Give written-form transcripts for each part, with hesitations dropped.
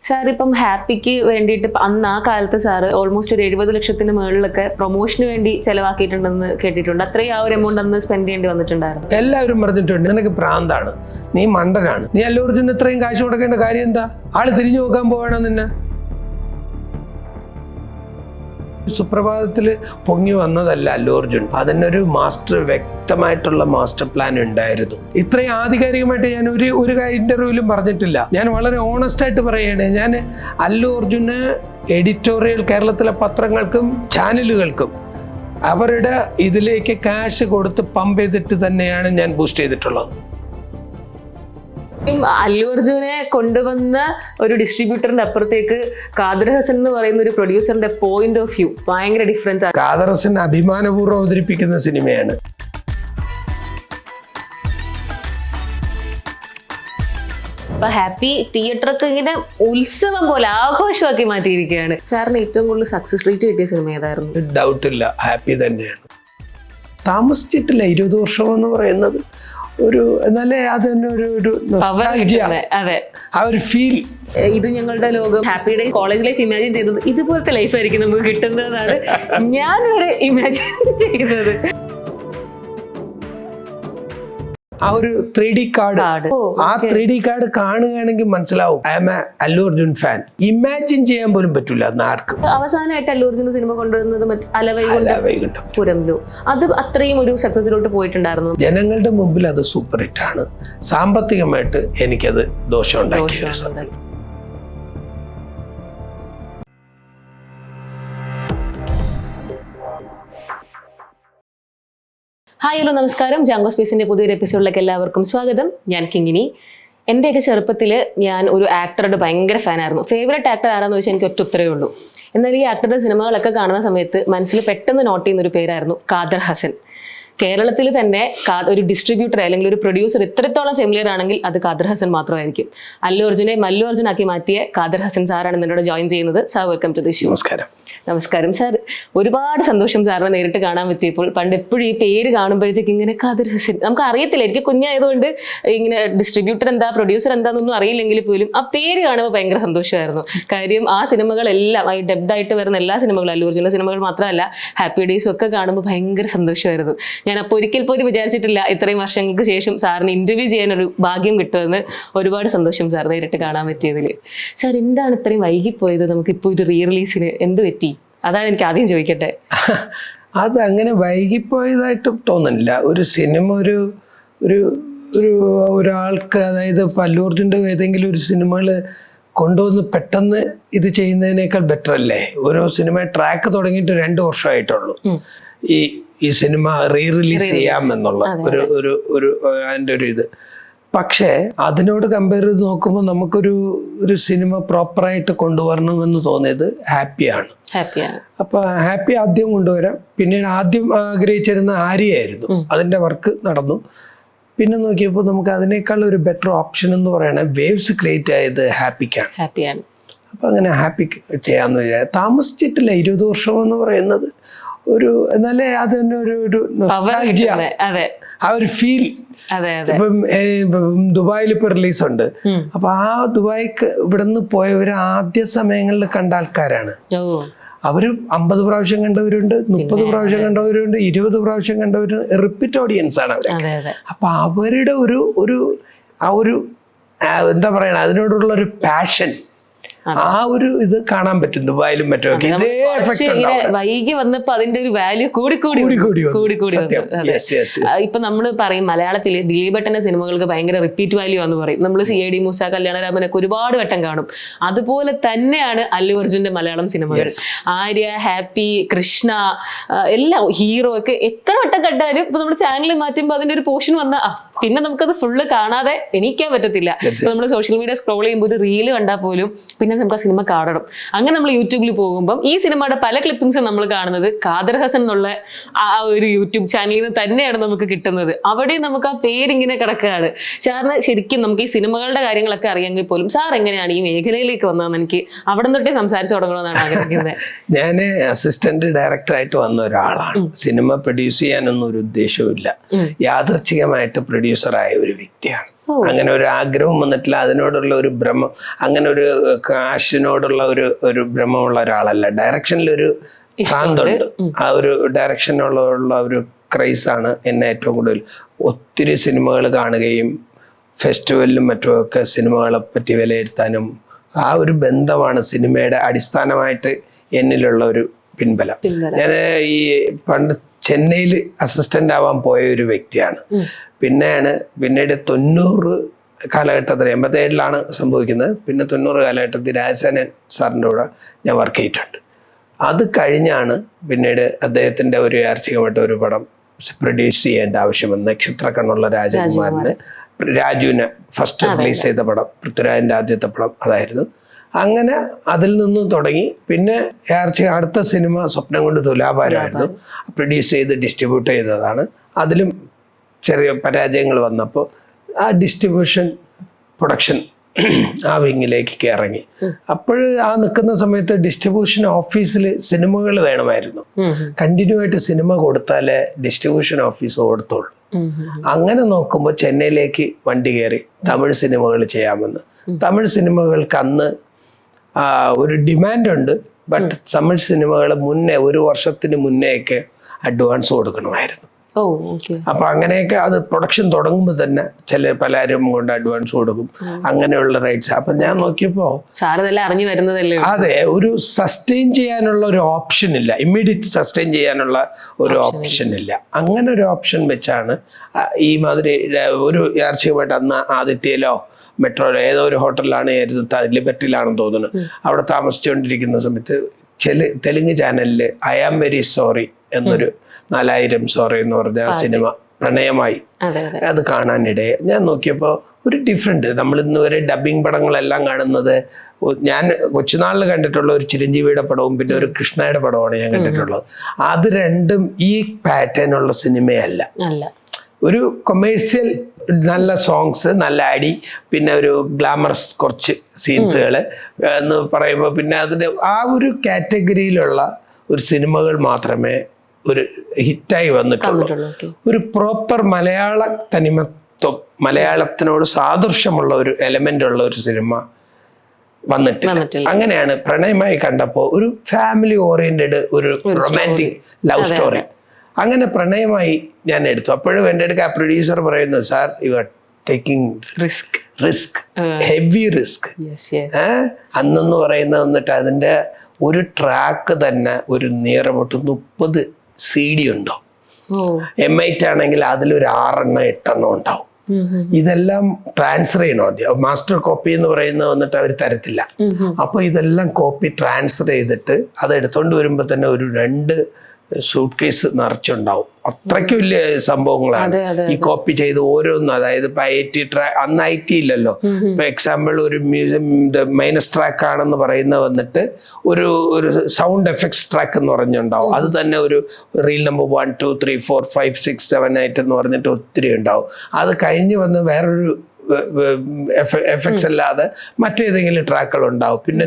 Sir ഇപ്പം ഹാപ്പിക്ക് വേണ്ടിയിട്ട് അന്ന് ആ കാലത്ത് സാറ് ഓൾമോസ്റ്റ് ഒരു 70 ലക്ഷത്തിന് മുകളിലൊക്കെ പ്രൊമോഷന് വേണ്ടി ചെലവാക്കിയിട്ടുണ്ടെന്ന് കേട്ടിട്ടുണ്ട്. അത്രയും ആ ഒരു എമൗണ്ട് അന്ന് സ്പെൻഡ് ചെയ്യേണ്ടി വന്നിട്ടുണ്ടായിരുന്നു. എല്ലാവരും പറഞ്ഞിട്ടുണ്ട് നിനക്ക് പ്രാന്താണ്, നീ മണ്ടനാണ്, നീ അല്ലു അർജുന് ഇത്രയും കാശ് കൊടുക്കേണ്ട കാര്യം എന്താ, ആള് തിരിഞ്ഞു നോക്കാൻ പോവാണോ നിന്നെ? സുപ്രഭാതത്തിൽ പൊങ്ങി വന്നതല്ല അല്ലു അർജുൻ, അതിനൊരു വ്യക്തമായിട്ടുള്ള മാസ്റ്റർ പ്ലാൻ ഉണ്ടായിരുന്നു. ഇത്രയും ആധികാരികമായിട്ട് ഞാൻ ഒരു ഇന്റർവ്യൂവിലും പറഞ്ഞിട്ടില്ല. ഞാൻ വളരെ ഓണസ്റ്റ് ആയിട്ട് പറയുകയാണ്, ഞാൻ അല്ലു അർജുന് എഡിറ്റോറിയൽ കേരളത്തിലെ പത്രങ്ങൾക്കും ചാനലുകൾക്കും അവരുടെ ഇതിലേക്ക് കാശ് കൊടുത്ത് പമ്പ് ചെയ്തിട്ട് തന്നെയാണ് ഞാൻ ബൂസ്റ്റ് ചെയ്തിട്ടുള്ളത്. അല്ലു അർജുനെ കൊണ്ടുവന്ന ഒരു ഡിസ്ട്രിബ്യൂട്ടറിന്റെ അപ്പുറത്തേക്ക് ഖാദർ ഹസൻ എന്ന് പറയുന്ന ഒരു പ്രൊഡ്യൂസറിന്റെ പോയിന്റ് ഓഫ് വ്യൂ ഭയങ്കര ഡിഫറൻസ് ആണ്. ഖാദർ ഹസൻ അഭിമാനപൂർവ്വം അവതരിപ്പിക്കുന്ന സിനിമയാണ്. അപ്പൊ ഹാപ്പി തിയേറ്ററൊക്കെ ഇങ്ങനെ ഉത്സവം പോലെ ആഘോഷമാക്കി മാറ്റിയിരിക്കുകയാണ്. സാറിന് ഏറ്റവും കൂടുതൽ സക്സസ് റേറ്റ് കിട്ടിയ സിനിമ ഏതായിരുന്നു? ഡൗട്ടില്ല, ഹാപ്പി തന്നെയാണ്. താമസിച്ചിട്ടില്ല 20 വർഷം എന്ന് പറയുന്നത് ഒരു എന്നാലേ അത് തന്നെ ഒരു ആ ഒരു ഫീൽ. ഇത് ഞങ്ങളുടെ ലോകം, happy day college life imagine ചെയ്തത് ഇതുപോലത്തെ ലൈഫ് ആയിരിക്കും നമുക്ക് കിട്ടുന്നതെന്നാണ് ഞാൻ വരെ ഇമാജിൻ ചെയ്യുന്നത്. ആ ഒരു 3D കാർഡ്, ആ 3D കാർഡ് കാണുകയാണെങ്കിൽ മനസ്സിലാവും I am a Allu Arjun fan. Imagine ചെയ്യാൻ പോലും പറ്റില്ല അന്ന് ആർക്കും. അവസാനമായിട്ട് അല്ലു അർജുൻ സിനിമ കൊണ്ടുവന്നത് അലവൈകുണ്ഠം, അത് അത്രയും ഒരു സക്സസിലോട്ട് പോയിട്ടുണ്ടായിരുന്നു. ജനങ്ങളുടെ മുമ്പിൽ അത് സൂപ്പർ ഹിറ്റ് ആണ്. സാമ്പത്തികമായിട്ട് എനിക്കത് ദോഷം ഉണ്ടാക്കി. ഹായ്, ഹലോ, നമസ്കാരം. ജാങ്കോ സ്പേസിന്റെ പുതിയൊരു എപ്പിസോഡിലേക്ക് എല്ലാവർക്കും സ്വാഗതം. ഞാൻ കിങ്ങിനി. എൻ്റെയൊക്കെ ചെറുപ്പത്തിൽ ഞാൻ ഒരു ആക്ടറുടെ ഭയങ്കര ഫാനായിരുന്നു. ഫേവറേറ്റ് ആക്ടർ ആരാന്ന് ചോദിച്ചാൽ എനിക്ക് ഒറ്റ ഉത്തരവേ ഉള്ളൂ. എന്നാൽ ഈ ആക്ടറുടെ സിനിമകളൊക്കെ കാണുന്ന സമയത്ത് മനസ്സിൽ പെട്ടെന്ന് നോട്ട് ചെയ്യുന്ന ഒരു പേരായിരുന്നു ഖാദർ ഹസൻ. കേരളത്തിൽ തന്നെ ഒരു ഡിസ്ട്രിബ്യൂട്ടർ അല്ലെങ്കിൽ ഒരു പ്രൊഡ്യൂസർ ഇത്രത്തോളം ഫെമിലിയർ ആണെങ്കിൽ അത് ഖാദർ ഹസൻ മാത്രമായിരിക്കും. അല്ലു അർജുനെ മല്ലു അർജുൻ ആക്കി മാറ്റിയ ഖാദർ ഹസൻ സാറാണ് എന്നോട് ജോയിൻ ചെയ്യുന്നത്. Sir, welcome to the show. നമസ്കാരം. നമസ്കാരം സാർ. ഒരുപാട് സന്തോഷം സാറിനെ നേരിട്ട് കാണാൻ പറ്റിയപ്പോൾ. പണ്ട് എപ്പോഴും ഈ പേര് കാണുമ്പോഴത്തേക്ക് ഇങ്ങനെ ഖാദർ ഹസൻ നമുക്ക് അറിയത്തില്ല, എനിക്ക് കുഞ്ഞായതുകൊണ്ട് ഇങ്ങനെ ഡിസ്ട്രിബ്യൂട്ടർ എന്താ പ്രൊഡ്യൂസർ എന്താണെന്നൊന്നും അറിയില്ലെങ്കിൽ പോലും ആ പേര് കാണുമ്പോൾ ഭയങ്കര സന്തോഷമായിരുന്നു. കാര്യം ആ സിനിമകളെല്ലാം ഈ ഡെബ്ഡായിട്ട് വരുന്ന എല്ലാ സിനിമകളും, അല്ലു അർജുൻ്റെ സിനിമകൾ മാത്രമല്ല ഹാപ്പി ഡേയ്സും ഒക്കെ കാണുമ്പോൾ ഭയങ്കര സന്തോഷമായിരുന്നു. ഞാൻ അപ്പോൾ ഒരിക്കൽ പോലും വിചാരിച്ചിട്ടില്ല ഇത്രയും വർഷങ്ങൾക്ക് ശേഷം സാറിന് ഇന്റർവ്യൂ ചെയ്യാനൊരു ഭാഗ്യം കിട്ടുമെന്ന്. ഒരുപാട് സന്തോഷം സാർ നേരിട്ട് കാണാൻ പറ്റിയതിൽ. സാർ, എന്താണ് ഇത്രയും വൈകിപ്പോയത്? നമുക്കിപ്പോൾ ഒരു റീ റിലീസിന് എന്ത് പറ്റി? അതാണ് എനിക്ക് ആദ്യം ചോദിക്കട്ടെ. അത് അങ്ങനെ വൈകിപ്പോയതായിട്ട് തോന്നുന്നില്ല. ഒരു സിനിമ ഒരാൾക്ക്, അതായത് അല്ലു അർജുൻ്റെ ഏതെങ്കിലും ഒരു സിനിമകൾ കൊണ്ടുവന്ന് പെട്ടെന്ന് ഇത് ചെയ്യുന്നതിനേക്കാൾ ബെറ്റർ അല്ലേ? ഓരോ സിനിമ ട്രാക്ക് തുടങ്ങിയിട്ട് 2 വർഷമായിട്ടുള്ളൂ. ഈ സിനിമ റീ റിലീസ് ചെയ്യാമെന്നുള്ള അതിൻ്റെ ഒരു ഇത്. പക്ഷേ അതിനോട് കമ്പയർ ചെയ്ത് നോക്കുമ്പോൾ നമുക്കൊരു സിനിമ പ്രോപ്പറായിട്ട് കൊണ്ടുവരണമെന്ന് തോന്നിയത് ഹാപ്പിയാണ്. അപ്പൊ ഹാപ്പി ആദ്യം കൊണ്ടുവരാം. പിന്നീട് ആദ്യം ആഗ്രഹിച്ചിരുന്ന ആര്യയായിരുന്നു, അതിന്റെ വർക്ക് നടന്നു. പിന്നെ നോക്കിയപ്പോൾ നമുക്ക് അതിനേക്കാൾ ഒരു ബെറ്റർ ഓപ്ഷൻ എന്ന് പറയുന്നത് വേവ്സ് ക്രിയേറ്റ് ആയത് ഹാപ്പിക്കാണ്. അപ്പൊ അങ്ങനെ ഹാപ്പി ചെയ്യാന്ന് വിചാരിച്ചു. താമസിച്ചിട്ടില്ല 20 വർഷം എന്ന് പറയുന്നത് എന്നാലേ അത് തന്നെ ആ ഒരു ഫീൽ. ഇപ്പം ദുബായിൽ ഇപ്പൊ റിലീസുണ്ട്. അപ്പൊ ആ ദുബായിക്ക് ഇവിടെ നിന്ന് പോയവര് ആദ്യ സമയങ്ങളിൽ കണ്ട ആൾക്കാരാണ്. അവര് 50 പ്രാവശ്യം കണ്ടവരുണ്ട്, 30 പ്രാവശ്യം കണ്ടവരുണ്ട്, 20 പ്രാവശ്യം കണ്ടവരുണ്ട്. റിപ്പീറ്റ് ഓഡിയൻസ് ആണ് അവര്. അപ്പൊ അവരുടെ ഒരു എന്താ പറയണ, അതിനോടുള്ള ഒരു പാഷൻ, ആ ഒരു ഇത് കാണാൻ പറ്റും ദുബായിലും മറ്റൊക്കെ. വൈകി വന്നപ്പോ അതിന്റെ ഒരു വാല്യൂ കൂടി. ഇപ്പൊ നമ്മള് പറയും മലയാളത്തില് ദിലീപേട്ടന്റെ സിനിമകൾക്ക് ഭയങ്കര റിപ്പീറ്റ് വാല്യൂ എന്ന് പറയും. നമ്മൾ CID മൂസ, കല്യാണരാമനൊക്കെ ഒരുപാട് വട്ടം കാണും. അതുപോലെ തന്നെയാണ് അല്ലു അർജുന്റെ മലയാളം സിനിമകൾ. ആര്യ, ഹാപ്പി, കൃഷ്ണ, എല്ലാം ഹീറോ ഒക്കെ എത്ര വട്ടം കണ്ടാലും ഇപ്പൊ നമ്മുടെ ചാനലിൽ മാറ്റുമ്പോൾ അതിന്റെ ഒരു പോർഷൻ വന്ന പിന്നെ നമുക്കത് ഫുള്ള് കാണാതെ എണീക്കാൻ പറ്റത്തില്ല. ഇപ്പൊ നമ്മൾ സോഷ്യൽ മീഡിയ സ്ക്രോൾ ചെയ്യുമ്പോൾ ഒരു റീല് കണ്ടാൽ പോലും പിന്നെ നമുക്ക് ആ സിനിമ കാണണം. അങ്ങനെ നമ്മൾ യൂട്യൂബിൽ പോകുമ്പോൾ ഈ സിനിമയുടെ പല ക്ലിപ്പിംഗ്സും നമ്മൾ കാണുന്നത് ഖാദർ ഹസൻ എന്നുള്ള ആ ഒരു യൂട്യൂബ് ചാനലിൽ നിന്ന് തന്നെയാണ് നമുക്ക് കിട്ടുന്നത്. അവിടെ നമുക്ക് ആ പേരിങ്ങനെ കിടക്കുകയാണ്. സാറിന് ശരിക്കും നമുക്ക് ഈ സിനിമകളുടെ കാര്യങ്ങളൊക്കെ അറിയാമെങ്കിൽ പോലും സാർ എങ്ങനെയാണ് ഈ മേഖലയിലേക്ക് വന്നതെന്ന് എനിക്ക് അവിടെ തൊട്ടേ സംസാരിച്ചു തുടങ്ങണമെന്നാണ് ആഗ്രഹിക്കുന്നത്. ഞാൻ അസിസ്റ്റന്റ് ഡയറക്ടറായിട്ട് വന്ന ഒരാളാണ്. സിനിമ പ്രൊഡ്യൂസ് ചെയ്യാനൊന്നും ഒരു ഉദ്ദേശവും ഇല്ല. യാദൃച്ഛികമായിട്ട് പ്രൊഡ്യൂസറായ ഒരു വ്യക്തിയാണ്. അങ്ങനെ ഒരു ആഗ്രഹം വന്നിട്ടില്ല, അതിനോടുള്ള ഒരു ഭ്രമം, അങ്ങനെ ഒരു കാശിനോടുള്ള ഒരു ഭ്രമമുള്ള ഒരാളല്ല. ഡയറക്ഷനിലൊരു ഭ്രാന്തുണ്ട്, ആ ഒരു ഡയറക്ഷനുള്ള ഒരു ക്രൈസാണ് എന്നെ ഏറ്റവും കൂടുതൽ. ഒത്തിരി സിനിമകൾ കാണുകയും ഫെസ്റ്റിവലിലും മറ്റുമൊക്കെ സിനിമകളെ പറ്റി വിലയിരുത്താനും ആ ഒരു ബന്ധമാണ് സിനിമയുടെ അടിസ്ഥാനമായിട്ട് എന്നിലുള്ള ഒരു പിൻബലം. ഞാൻ ഈ പണ്ട് ചെന്നൈയിൽ അസിസ്റ്റന്റ് ആവാൻ പോയ ഒരു വ്യക്തിയാണ്. പിന്നീട് 90 കാലഘട്ടത്തിൽ, 87 സംഭവിക്കുന്നത്. പിന്നെ 90 കാലഘട്ടത്തിൽ രാജസേനൻ സാറിൻ്റെ കൂടെ ഞാൻ വർക്ക് ചെയ്തിട്ടുണ്ട്. അത് കഴിഞ്ഞാണ് പിന്നീട് അദ്ദേഹത്തിൻ്റെ ഒരു യാദൃച്ഛികമായിട്ട് ഒരു പടം പ്രൊഡ്യൂസ് ചെയ്യേണ്ട ആവശ്യം വന്നു. നക്ഷത്ര കണ്ണുള്ള രാജുവിനെ ഫസ്റ്റ് റിലീസ് ചെയ്ത പടം, പൃഥ്വിരാജിൻ്റെ ആദ്യത്തെ പടം അതായിരുന്നു. അങ്ങനെ അതിൽ നിന്നും തുടങ്ങി. പിന്നെ അടുത്ത സിനിമ സ്വപ്നം കൊണ്ട് തുലാഭാരമായിരുന്നു. പ്രൊഡ്യൂസ് ചെയ്ത് ഡിസ്ട്രിബ്യൂട്ട് ചെയ്തതാണ്. അതിലും ചെറിയ പരാജയങ്ങൾ വന്നപ്പോൾ ആ ഡിസ്ട്രിബ്യൂഷൻ പ്രൊഡക്ഷൻ ആ വിങ്ങിലേക്ക് ഇറങ്ങി. അപ്പോൾ ആ നിൽക്കുന്ന സമയത്ത് ഡിസ്ട്രിബ്യൂഷൻ ഓഫീസിൽ സിനിമകൾ വേണമായിരുന്നു. കണ്ടിന്യൂ ആയിട്ട് സിനിമ കൊടുത്താലേ ഡിസ്ട്രിബ്യൂഷൻ ഓഫീസ് ഓടത്തുള്ളൂ. അങ്ങനെ നോക്കുമ്പോൾ ചെന്നൈയിലേക്ക് വണ്ടി കയറി തമിഴ് സിനിമകൾ ചെയ്യാമെന്ന്. തമിഴ് സിനിമകൾക്ക് അന്ന് ഒരു ഡിമാൻഡുണ്ട്. ബട്ട് തമിഴ് സിനിമകൾ മുന്നേ, 1 വർഷത്തിന് മുന്നേയൊക്കെ അഡ്വാൻസ് കൊടുക്കണമായിരുന്നു. അപ്പൊ അങ്ങനെയൊക്കെ അത് പ്രൊഡക്ഷൻ തുടങ്ങുമ്പോൾ തന്നെ പലരും കൊണ്ട് അഡ്വാൻസ് കൊടുക്കും, അങ്ങനെയുള്ള റൈറ്റ്സ്. അപ്പൊ ഞാൻ നോക്കിയപ്പോ അറിഞ്ഞു വരുന്നതല്ലേ, അതെ, ഒരു സസ്റ്റെയിൻ ചെയ്യാനുള്ള ഒരു ഓപ്ഷൻ ഇല്ല, ഇമ്മീഡിയറ്റ് സസ്റ്റെയിൻ ചെയ്യാനുള്ള ഒരു ഓപ്ഷൻ ഇല്ല. അങ്ങനെ ഒരു ഓപ്ഷൻ വെച്ചാണ് ഈ മാതിരി ഒരു യാദൃച്ഛികമായിട്ട് അന്ന് ആദിത്യയിലോ മെട്രോയിലോ ഏതോ ഒരു ഹോട്ടലിലാണ്, ലിബർട്ടിയിലാണെന്ന് തോന്നുന്നു, അവിടെ താമസിച്ചുകൊണ്ടിരിക്കുന്ന സമയത്ത് തെലുങ്ക് ചാനലിൽ ഐ ആം വെരി സോറി എന്നൊരു 4000 സോറി എന്ന് പറഞ്ഞ സിനിമ പ്രണയമായി അത് കാണാനിടയെ. ഞാൻ നോക്കിയപ്പോൾ ഒരു ഡിഫറെന്റ്, നമ്മൾ ഇന്ന് വരെ ഡബിങ് പടങ്ങളെല്ലാം കാണുന്നത്, ഞാൻ കൊച്ചുനാളിൽ കണ്ടിട്ടുള്ള ഒരു ചിരഞ്ജീവിയുടെ പടവും പിന്നെ ഒരു കൃഷ്ണയുടെ പടവുമാണ് ഞാൻ കണ്ടിട്ടുള്ളത്. അത് രണ്ടും ഈ പാറ്റേണുള്ള സിനിമയല്ല. ഒരു കൊമേഴ്സ്യൽ, നല്ല സോങ്സ്, നല്ല അടി, പിന്നെ ഒരു ഗ്ലാമറസ് കുറച്ച് സീൻസുകൾ എന്ന് പറയുമ്പോൾ പിന്നെ അതിൻ്റെ ആ ഒരു കാറ്റഗറിയിലുള്ള ഒരു സിനിമകൾ മാത്രമേ ഒരു ഹിറ്റായി വന്നിട്ടുള്ളൂ. ഒരു പ്രോപ്പർ മലയാള തനിമത്വം, മലയാളത്തിനോട് സാദൃശ്യമുള്ള ഒരു എലമെന്റ് ഉള്ള ഒരു സിനിമ വന്നിട്ടില്ല. അങ്ങനെയാണ് പ്രണയമായി കണ്ടപ്പോൾ ഒരു ഫാമിലി ഓറിയന്റഡ് ഒരു റൊമാൻറ്റിക് ലവ് സ്റ്റോറി. അങ്ങനെ പ്രണയമായി ഞാൻ എടുത്തു. അപ്പോഴും എൻ്റെ അടുക്ക ആ പ്രൊഡ്യൂസർ പറയുന്നു, sir you are taking risk, heavy risk. അന്നെന്ന് പറയുന്നത് വന്നിട്ട് അതിൻ്റെ ഒരു ട്രാക്ക് തന്നെ ഒരു നിയറബൌട്ട് 30 CD ഉണ്ടോ. M8 ആണെങ്കിൽ അതിലൊരു 6-8 ഉണ്ടാവും. ഇതെല്ലാം ട്രാൻസ്ഫർ ചെയ്യണോ, മാസ്റ്റർ കോപ്പി എന്ന് പറയുന്നത് വന്നിട്ട് അവർ തരത്തില്ല. അപ്പൊ ഇതെല്ലാം കോപ്പി ട്രാൻസ്ഫർ ചെയ്തിട്ട് അത് എടുത്തോണ്ട് വരുമ്പോ തന്നെ ഒരു 2 സൂട്ട് കേസ് നിറച്ചുണ്ടാവും. അത്രയ്ക്ക് വലിയ സംഭവങ്ങളാണ് ഈ കോപ്പി ചെയ്ത് ഓരോന്നും. അതായത് ഇപ്പൊ അന്ന് IT ഇല്ലല്ലോ. ഇപ്പൊ എക്സാമ്പിൾ ഒരു മൈനസ് ട്രാക്ക് ആണെന്ന് പറയുന്നത് വന്നിട്ട് ഒരു സൗണ്ട് എഫക്ട്സ് ട്രാക്ക് എന്ന് പറഞ്ഞുണ്ടാവും. അത് തന്നെ ഒരു റീൽ നമ്പർ 1 2 3 4 5 6 7 8 എന്ന് പറഞ്ഞിട്ട് ഒത്തിരി ഉണ്ടാവും. അത് കഴിഞ്ഞ് വന്ന് വേറൊരു എഫക്ട്സ് അല്ലാതെ മറ്റേതെങ്കിലും ട്രാക്കുകൾ ഉണ്ടാവും. പിന്നെ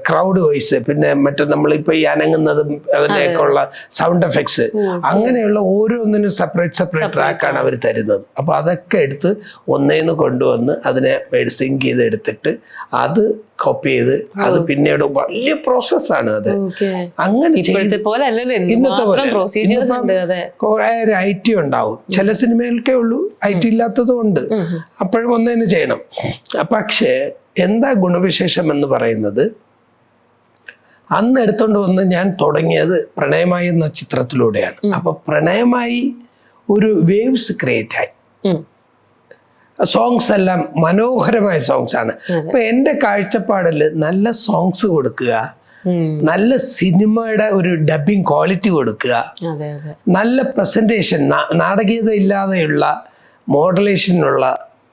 ക്രൗഡ് വോയിസ്, പിന്നെ മറ്റേ നമ്മളിപ്പോൾ ഈ അനങ്ങുന്നതും അതിൻ്റെയൊക്കെയുള്ള സൗണ്ട് എഫക്ട്സ്, അങ്ങനെയുള്ള ഓരോന്നിനും സെപ്പറേറ്റ് ട്രാക്കാണ് അവർ തരുന്നത്. അപ്പോൾ അതൊക്കെ എടുത്ത് ഒന്നേന്ന് കൊണ്ടുവന്ന് അതിനെ സിങ്ക് ചെയ്ത് എടുത്തിട്ട് അത് കോപ്പി ചെയ്ത് അത് പിന്നീട് വലിയ പ്രോസസ്സാണ് അത്. അങ്ങനെ ഇന്നത്തെ പോലെ IT ഉണ്ടാവും. ചില സിനിമകൾക്കേ ഉള്ളൂ IT ഇല്ലാത്തതും ഉണ്ട്. അപ്പോഴും ഒന്നേന്ന് ചെയ്യണം. പക്ഷേ എന്താ ഗുണവിശേഷം എന്ന് പറയുന്നത്, അന്ന് എടുത്തോണ്ട് വന്ന് ഞാൻ തുടങ്ങിയത് പ്രണയമായി എന്ന ചിത്രത്തിലൂടെയാണ്. അപ്പൊ പ്രണയമായി ഒരു വേവ്സ് ക്രിയേറ്റ് ആയി. സോങ്സ് എല്ലാം മനോഹരമായ സോങ്സ് ആണ്. അപ്പൊ എൻ്റെ കാഴ്ചപ്പാടില് നല്ല സോങ്സ് കൊടുക്കുക, നല്ല സിനിമയുടെ ഒരു ഡബിങ് ക്വാളിറ്റി കൊടുക്കുക, നല്ല പ്രസന്റേഷൻ, നാടകീയത ഇല്ലാതെയുള്ള മോഡുലേഷനുള്ള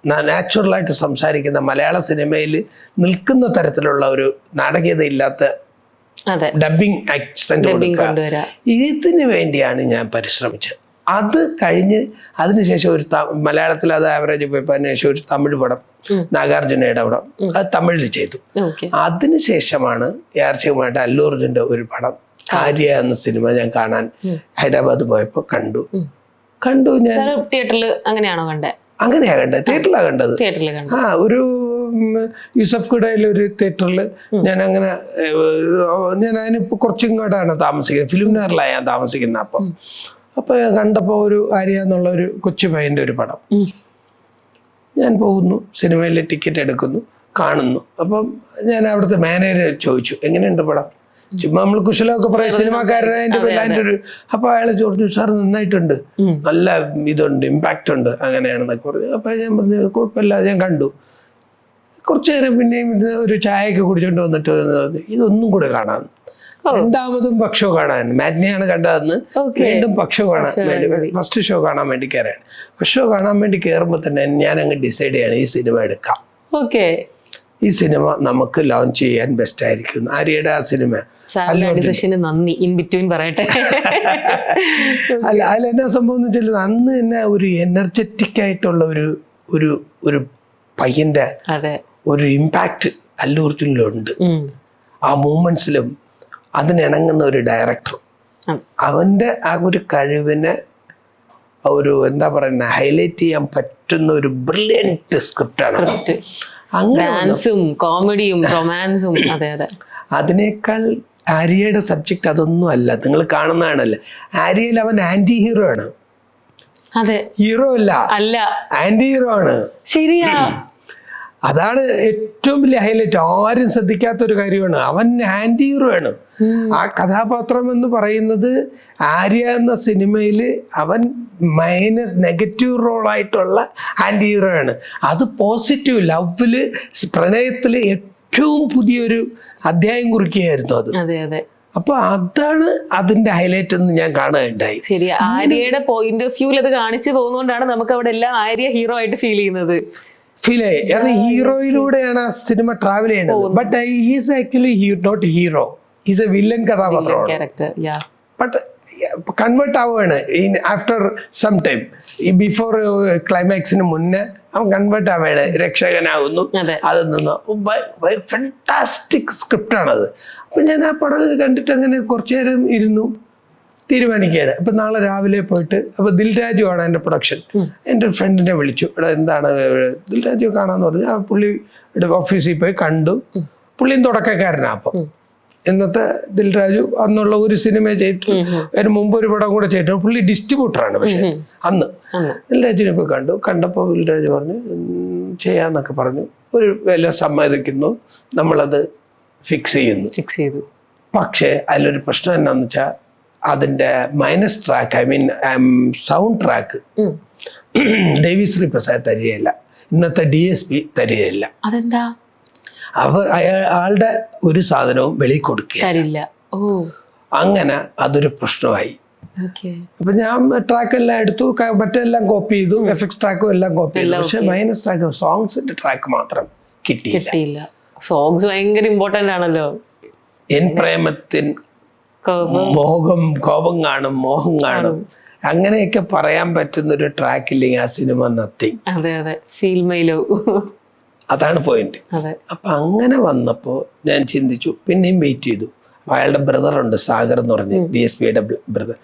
നാച്ചുറലായിട്ട് സംസാരിക്കുന്ന മലയാള സിനിമയിൽ നിൽക്കുന്ന തരത്തിലുള്ള ഒരു നാടകീയത ഇല്ലാത്ത ഡബിങ് ആക്സന്റ് കൊടുക്കുക. ഇതിനു വേണ്ടിയാണ് ഞാൻ പരിശ്രമിച്ചത്. അത് കഴിഞ്ഞ് അതിനുശേഷം ഒരു മലയാളത്തിൽ അത് ആവറേജ് പോയപ്പോൾ അതിനുശേഷം ഒരു തമിഴ് പടം, നാഗാർജുനയുടെ പടം, അത് തമിഴിൽ ചെയ്തു. അതിനുശേഷമാണ് യാദൃച്ഛികമായിട്ട് അല്ലു അർജുന്റെ ഒരു പടം ആര്യ എന്ന സിനിമ ഞാൻ കാണാൻ ഹൈദരാബാദ് പോയപ്പോൾ കണ്ടു. ഞാൻ തിയേറ്ററിൽ അങ്ങനെയാണോ കണ്ടേ? അങ്ങനെയാ കണ്ടത്, തിയേറ്ററിലാണ് കണ്ടത്. തിയേറ്ററിൽ കണ്ടു. ഒരു യൂസഫ് കുടയിലെ ഒരു തിയേറ്ററിൽ ഞാൻ അങ്ങനെ ഞാൻ അതിനിപ്പോൾ കുറച്ചിങ്ങോട്ടാണ് താമസിക്കുന്നത്, ഫിലിംനഗറിലാണ് ഞാൻ താമസിക്കുന്നത്. അപ്പോൾ കണ്ടപ്പോൾ ഒരു ആര്യ എന്നുള്ള ഒരു കൊച്ചു പയ്യൻ്റെ ഒരു പടം, ഞാൻ പോകുന്നു, സിനിമയിൽ ടിക്കറ്റ് എടുക്കുന്നു, കാണുന്നു. അപ്പം ഞാൻ അവിടുത്തെ മാനേജർ ചോദിച്ചു എങ്ങനെയുണ്ട് പടം, ചുമ്മാ നമ്മൾ കുശലമൊക്കെ പറയും സിനിമാക്കാരനായിട്ട് അതിൻ്റെ ഒരു. അപ്പോൾ അയാൾ ചോദിച്ചു സാർ നന്നായിട്ടുണ്ട്, നല്ല ഇതുണ്ട്, ഇമ്പാക്റ്റ് ഉണ്ട്, അങ്ങനെയാണെന്നൊക്കെ പറഞ്ഞു. അപ്പോൾ ഞാൻ പറഞ്ഞു കുഴപ്പമില്ല, ഞാൻ കണ്ടു. കുറച്ചു നേരം പിന്നെയും ഒരു ചായയൊക്കെ കുടിച്ചോണ്ട് വന്നിട്ട് ഇതൊന്നും കൂടെ കാണാൻ, രണ്ടാമതും പക്ഷോ കാണാൻ, മാറ്റിനെയാണ് കണ്ടതെന്ന്, വീണ്ടും പക്ഷോ കാണാൻ വേണ്ടി ഫസ്റ്റ് ഷോ കാണാൻ വേണ്ടി കയറാണ്. ഫസ്റ്റ് ഷോ കാണാൻ വേണ്ടി കയറുമ്പോൾ തന്നെ ഞാൻ അങ്ങ് ഡിസൈഡ് ചെയ്യാണ് ഈ സിനിമ എടുക്കാം, ഈ സിനിമ നമുക്ക് ലോഞ്ച് ചെയ്യാൻ ബെസ്റ്റ് ആയിരിക്കും. ആര്യയുടെ ആ സിനിമ നന്ദി ഇൻ ബിറ്റ്വീൻ പറയട്ടെ. അല്ല അതിൽ എന്നാ സംഭവം എന്ന് വെച്ചാൽ അന്ന് തന്നെ ഒരു എനർജറ്റിക് ആയിട്ടുള്ള ഒരു പയ്യന്റെ ഒരു ഇമ്പാക്ട് അല്ലു അർജുനിലുണ്ട്. ആ മൂമെന്റ്സിലും അതിനിണങ്ങുന്ന ഒരു ഡയറക്ടർ, അവന്റെ ആ ഒരു കഴിവിനെ ഒരു എന്താ പറയുന്ന ഹൈലൈറ്റ് ചെയ്യാൻ പറ്റുന്ന ഒരു ബ്രില്യൻറ്റ് സ്ക്രിപ്റ്റാണ്. ഡാൻസും കോമഡിയും റൊമാൻസും. അതിനേക്കാൾ ആര്യയുടെ സബ്ജക്റ്റ് അതൊന്നും അല്ല, നിങ്ങൾ കാണുന്നതാണല്ലേ. ആര്യയിൽ അവൻ ആന്റി ഹീറോ ആണ്, ഹീറോ അല്ല, ആന്റി ഹീറോ ആണ്. ശരിയാ, അതാണ് ഏറ്റവും വലിയ ഹൈലൈറ്റ്. ആരും ശ്രദ്ധിക്കാത്ത ഒരു കാര്യമാണ്, അവൻ ആന്റി ഹീറോ ആണ്. ആ കഥാപാത്രം എന്ന് പറയുന്നത് ആര്യ എന്ന സിനിമയിൽ അവൻ മൈനസ് നെഗറ്റീവ് റോളായിട്ടുള്ള ആന്റി ഹീറോ ആണ്. അത് പോസിറ്റീവ് ലവില്, പ്രണയത്തില് ഏറ്റവും പുതിയൊരു അധ്യായം കുറിക്കുകയായിരുന്നു അത്. അപ്പൊ അതാണ് അതിന്റെ ഹൈലൈറ്റ് എന്ന് ഞാൻ കാണുകയുണ്ടായി. ശരി, ആര്യയുടെ പോയിന്റ് ഓഫ് വ്യൂവിൽ അത് കാണിച്ചു പോകുന്നതുകൊണ്ടാണ് നമുക്ക് അവിടെ എല്ലാം ആര്യ ഹീറോ ആയിട്ട് ഫീൽ ചെയ്യുന്നത്. ഫീൽ ആയി, കാരണം ഹീറോയിലൂടെയാണ് ആ സിനിമ ട്രാവൽ ചെയ്യുന്നത്. But is actually not hero, is a villain കഥാപാത്രമാണ്. ബട്ട് കൺവേർട്ട് ആവുകയാണ് ആഫ്റ്റർ സം ടൈം. ഈ ബിഫോർ ക്ലൈമാക്സിന് മുന്നേ അവൻ കൺവേർട്ട് ആവുകയാണ്, രക്ഷകനാകുന്നു. അതിൽ നിന്ന് ഫാന്റാസ്റ്റിക് സ്ക്രിപ്റ്റാണത്. അപ്പം ഞാൻ ആ പടം കണ്ടിട്ട് അങ്ങനെ കുറച്ചു നേരം ഇരുന്നു, തീരുമാനിക്കുകയാണ്. അപ്പം നാളെ രാവിലെ പോയിട്ട്, അപ്പോൾ ദിൽരാജു ആണ് എൻ്റെ പ്രൊഡക്ഷൻ. എൻ്റെ ഫ്രണ്ടിനെ വിളിച്ചു, ഇവിടെ എന്താണ് ദിൽരാജു കാണാമെന്ന് പറഞ്ഞു. ആ പുള്ളിയുടെ ഓഫീസിൽ പോയി കണ്ടു. പുള്ളിയും തുടക്കക്കാരനാണ്. അപ്പം ഇന്നത്തെ ദിൽരാജു അന്നുള്ള ഒരു സിനിമ ചെയ്തിട്ട് അതിന് മുമ്പ് ഒരു പടം കൂടെ ചെയ്തിട്ട് പുള്ളി ഡിസ്ട്രിബ്യൂട്ടറാണ്. പക്ഷെ അന്ന് ദിൽരാജുവിനെ പോയി കണ്ടു. കണ്ടപ്പോൾ ദിൽരാജു പറഞ്ഞു ചെയ്യാന്നൊക്കെ പറഞ്ഞു. ഒരു വില സമ്മതിക്കുന്നു, നമ്മളത് ഫിക്സ് ചെയ്തു. പക്ഷേ അതിലൊരു പ്രശ്നം എന്താണെന്ന് വെച്ചാൽ അതിൻ്റെ minus track, I mean sound track Devi Sri Prasad തരികയില്ല, ഇന്നത്തെ DSP തരികയില്ല. അതെന്താ? ആളുടെ ഒരു സാധനവും വെളിയിൽ കൊടുക്കില്ല. അങ്ങനെ അതൊരു പ്രശ്നമായി. അപ്പൊ ഞാൻ ട്രാക്ക് എല്ലാം എടുത്തു, മറ്റെല്ലാം കോപ്പി ചെയ്തു, എഫക്ട്സ് ട്രാക്കും എല്ലാം കോപ്പി ചെയ്തു. പക്ഷെ മൈനസ് ട്രാക്ക്, സോങ്സിന്റെ ട്രാക്ക് മാത്രം കിട്ടിയില്ല. സോങ്സ് ഭയങ്കര ഇമ്പോർട്ടന്റ് ആണല്ലോ. എൻ പ്രേമത്തിൻ കോപം കാണും, മോഹം കാണും, അങ്ങനെയൊക്കെ പറയാൻ പറ്റുന്ന ഒരു ട്രാക്ക് ഇല്ലെങ്കിൽ ആ സിനിമ നത്തിങ്. അതാണ് പോയിന്റ്. അപ്പൊ അങ്ങനെ വന്നപ്പോ ഞാൻ ചിന്തിച്ചു, പിന്നെയും വെയിറ്റ് ചെയ്തു. അയാളുടെ ബ്രദർ ഉണ്ട്, സാഗർ എന്ന് പറഞ്ഞ്, DSPയുടെ ബ്രദർ.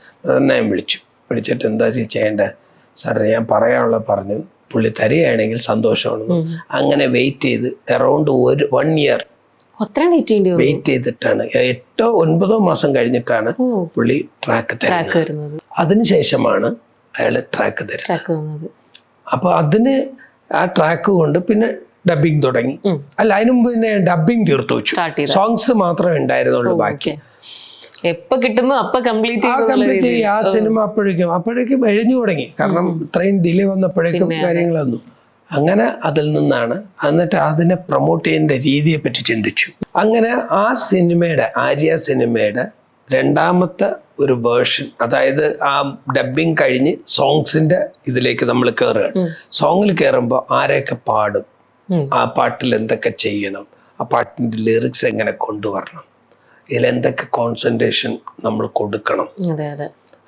ഞാൻ വിളിച്ചിട്ട് എന്താ ചെയ്യേണ്ടത് സാറേ, ഞാൻ പറയാനുള്ള പറഞ്ഞു, പുള്ളി തരികയാണെങ്കിൽ സന്തോഷമാണ്. അങ്ങനെ വെയിറ്റ് ചെയ്ത് അറൗണ്ട് 1 year വെയിറ്റ് ചെയ്തിട്ടാണ്, 8-9 മാസം കഴിഞ്ഞിട്ടാണ് പുള്ളി ട്രാക്ക് തരുന്നത്. അതിനുശേഷമാണ് അയാള് ട്രാക്ക് തരുന്നത്. അപ്പൊ അതിന് ആ ട്രാക്ക് കൊണ്ട് പിന്നെ ഡബിങ് തുടങ്ങി. അല്ല, അതിനു മുമ്പ് പിന്നെ ഡബിങ് തീർത്തു വെച്ചു. സോങ്സ് മാത്രമേ ഉണ്ടായിരുന്നുള്ളൂ, ബാക്കി എപ്പോ കിട്ടുന്നു അപ്പൊ കംപ്ലീറ്റ് ചെയ്യും. ആ സിനിമ അപ്പോഴേക്കും എഴിഞ്ഞു തുടങ്ങി. കാരണം ഇത്രയും ഡിലേ വന്നപ്പോഴേക്കും കാര്യങ്ങളൊന്നും. അങ്ങനെ അതിൽ നിന്നാണ്, എന്നിട്ട് അതിനെ പ്രൊമോട്ട് ചെയ്യുന്ന രീതിയെ പറ്റി ചിന്തിച്ചു. അങ്ങനെ ആ സിനിമയുടെ, ആര്യ സിനിമയുടെ രണ്ടാമത്തെ ഒരു വേർഷൻ, അതായത് ആ ഡബിങ് കഴിഞ്ഞ് സോങ്സിന്റെ ഇതിലേക്ക് നമ്മൾ കയറുകയാണ്. സോങ്ങിൽ കയറുമ്പോൾ ആരെയൊക്കെ പാടും, ആ പാട്ടിൽ എന്തൊക്കെ ചെയ്യണം, ആ പാട്ടിന്റെ ലിറിക്സ് എങ്ങനെ കൊണ്ടുവരണം, ഇതിലെന്തൊക്കെ കോൺസെൻട്രേഷൻ നമ്മൾ കൊടുക്കണം.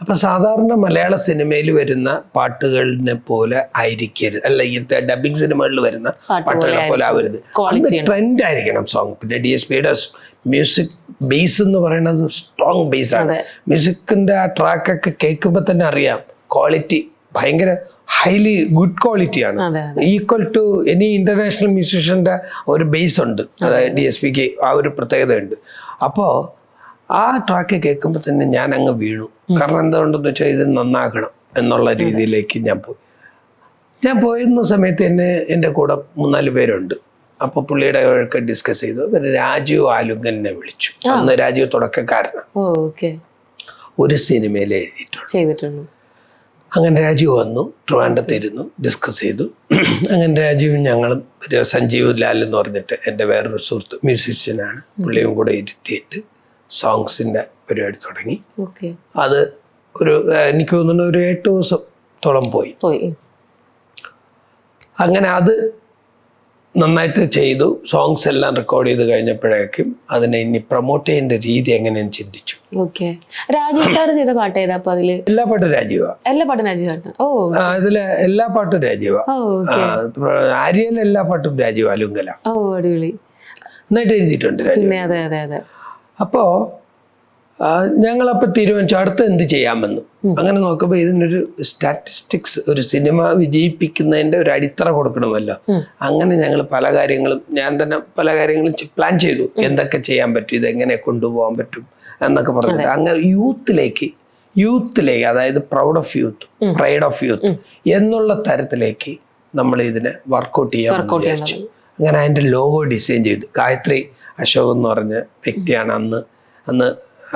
അപ്പൊ സാധാരണ മലയാള സിനിമയിൽ വരുന്ന പാട്ടുകളിനെ പോലെ ആയിരിക്കരുത്, അല്ല ഇങ്ങനത്തെ ഡബിങ് സിനിമകളിൽ വരുന്ന പാട്ടുകളെ പോലെ ആവരുത്. ട്രെൻഡ് ആയിരിക്കണം സോങ്. പിന്നെ DSPയുടെ മ്യൂസിക് ബേസ് എന്ന് പറയുന്നത് സ്ട്രോങ് ബേസ് ആണ്. മ്യൂസിക്കിന്റെ ആ ട്രാക്കൊക്കെ കേൾക്കുമ്പോൾ തന്നെ അറിയാം ക്വാളിറ്റി ഭയങ്കര ഹൈലി ഗുഡ് ക്വാളിറ്റിയാണ്. അതെ ഈക്വൽ ടു എനി ഇന്റർനാഷണൽ മ്യൂസീഷ്യന്റെ ഒരു ബേസ് ഉണ്ട്, അതായത് DSPക്ക് ആ ഒരു പ്രത്യേകത ഉണ്ട്. അപ്പോൾ ആ ട്രാക്ക് കേൾക്കുമ്പോൾ തന്നെ ഞാൻ അങ്ങ് വീണു. കാരണം എന്തുകൊണ്ടെന്ന് വെച്ചാൽ ഇത് നന്നാക്കണം എന്നുള്ള രീതിയിലേക്ക് ഞാൻ പോയിരുന്ന സമയത്ത് എൻ്റെ കൂടെ 3-4 പേരുണ്ട്. അപ്പോൾ പുള്ളിയുടെ ഒക്കെ ഡിസ്കസ് ചെയ്തു. പിന്നെ രാജീവ് ആലുങ്കലിനെ വിളിച്ചു. അന്ന് രാജീവ് തുടക്കക്കാരനാണ്, ഒരു സിനിമയിൽ എഴുതിയിട്ടുണ്ട്. അങ്ങനെ രാജീവ് വന്നു, ട്രിവാൻഡ്രത്തിരുന്നു, ഡിസ്കസ് ചെയ്തു. അങ്ങനെ രാജീവും ഞങ്ങളും സഞ്ജീവ് ലാൽ എന്ന് പറഞ്ഞിട്ട് എൻ്റെ വേറൊരു സുഹൃത്ത് മ്യൂസീഷ്യനാണ്, പുള്ളിയും കൂടെ ഇരുത്തിയിട്ട് സോങ്സിൻ്റെ പരിപാടി തുടങ്ങി. അത് എനിക്ക് തോന്നുന്നു ഒരു 8 ദിവസത്തോളം പോയി. അങ്ങനെ അത് നന്നായിട്ട് ചെയ്തു. സോങ്സ് എല്ലാം റെക്കോർഡ് ചെയ്ത് കഴിഞ്ഞപ്പോഴേക്കും അതിനെ ഇനി പ്രൊമോട്ട് ചെയ്യേണ്ട രീതി എങ്ങനെയെന്ന് ചിന്തിച്ചു. രാജീവ് സാർ ചെയ്ത പാട്ട് ഏതാ? എല്ലാ പാട്ടും രാജീവാ. അതിലെ എല്ലാ പാട്ടും രാജീവാ. ആര്യയിലെ എല്ലാ പാട്ടും രാജീവ് ആലുങ്കല നന്നായിട്ട് എഴുതിയിട്ടുണ്ട്. അപ്പോ ഞങ്ങളപ്പോ തീരുമാനിച്ചു അടുത്ത് എന്ത് ചെയ്യാമെന്ന്. അങ്ങനെ നോക്കുമ്പോൾ ഇതിനൊരു സ്റ്റാറ്റിസ്റ്റിക്സ്, ഒരു സിനിമ വിജയിപ്പിക്കുന്നതിന്റെ ഒരു അടിത്തറ കൊടുക്കണമല്ലോ. അങ്ങനെ ഞങ്ങൾ ഞാൻ തന്നെ പല കാര്യങ്ങളും പ്ലാൻ ചെയ്തു. എന്തൊക്കെ ചെയ്യാൻ പറ്റും, ഇതെങ്ങനെ കൊണ്ടുപോകാൻ പറ്റും എന്നൊക്കെ പറഞ്ഞിട്ട് അങ്ങനെ യൂത്തിലേക്ക്, അതായത് പ്രൈഡ് ഓഫ് യൂത്ത് എന്നുള്ള തരത്തിലേക്ക് നമ്മൾ ഇതിനെ വർക്കൗട്ട് ചെയ്യാൻ വിചാരിച്ചു. അങ്ങനെ അതിന്റെ ലോഗോ ഡിസൈൻ ചെയ്തു. ഗായത്രി അശോക് എന്ന് പറഞ്ഞ വ്യക്തിയാണ് അന്ന്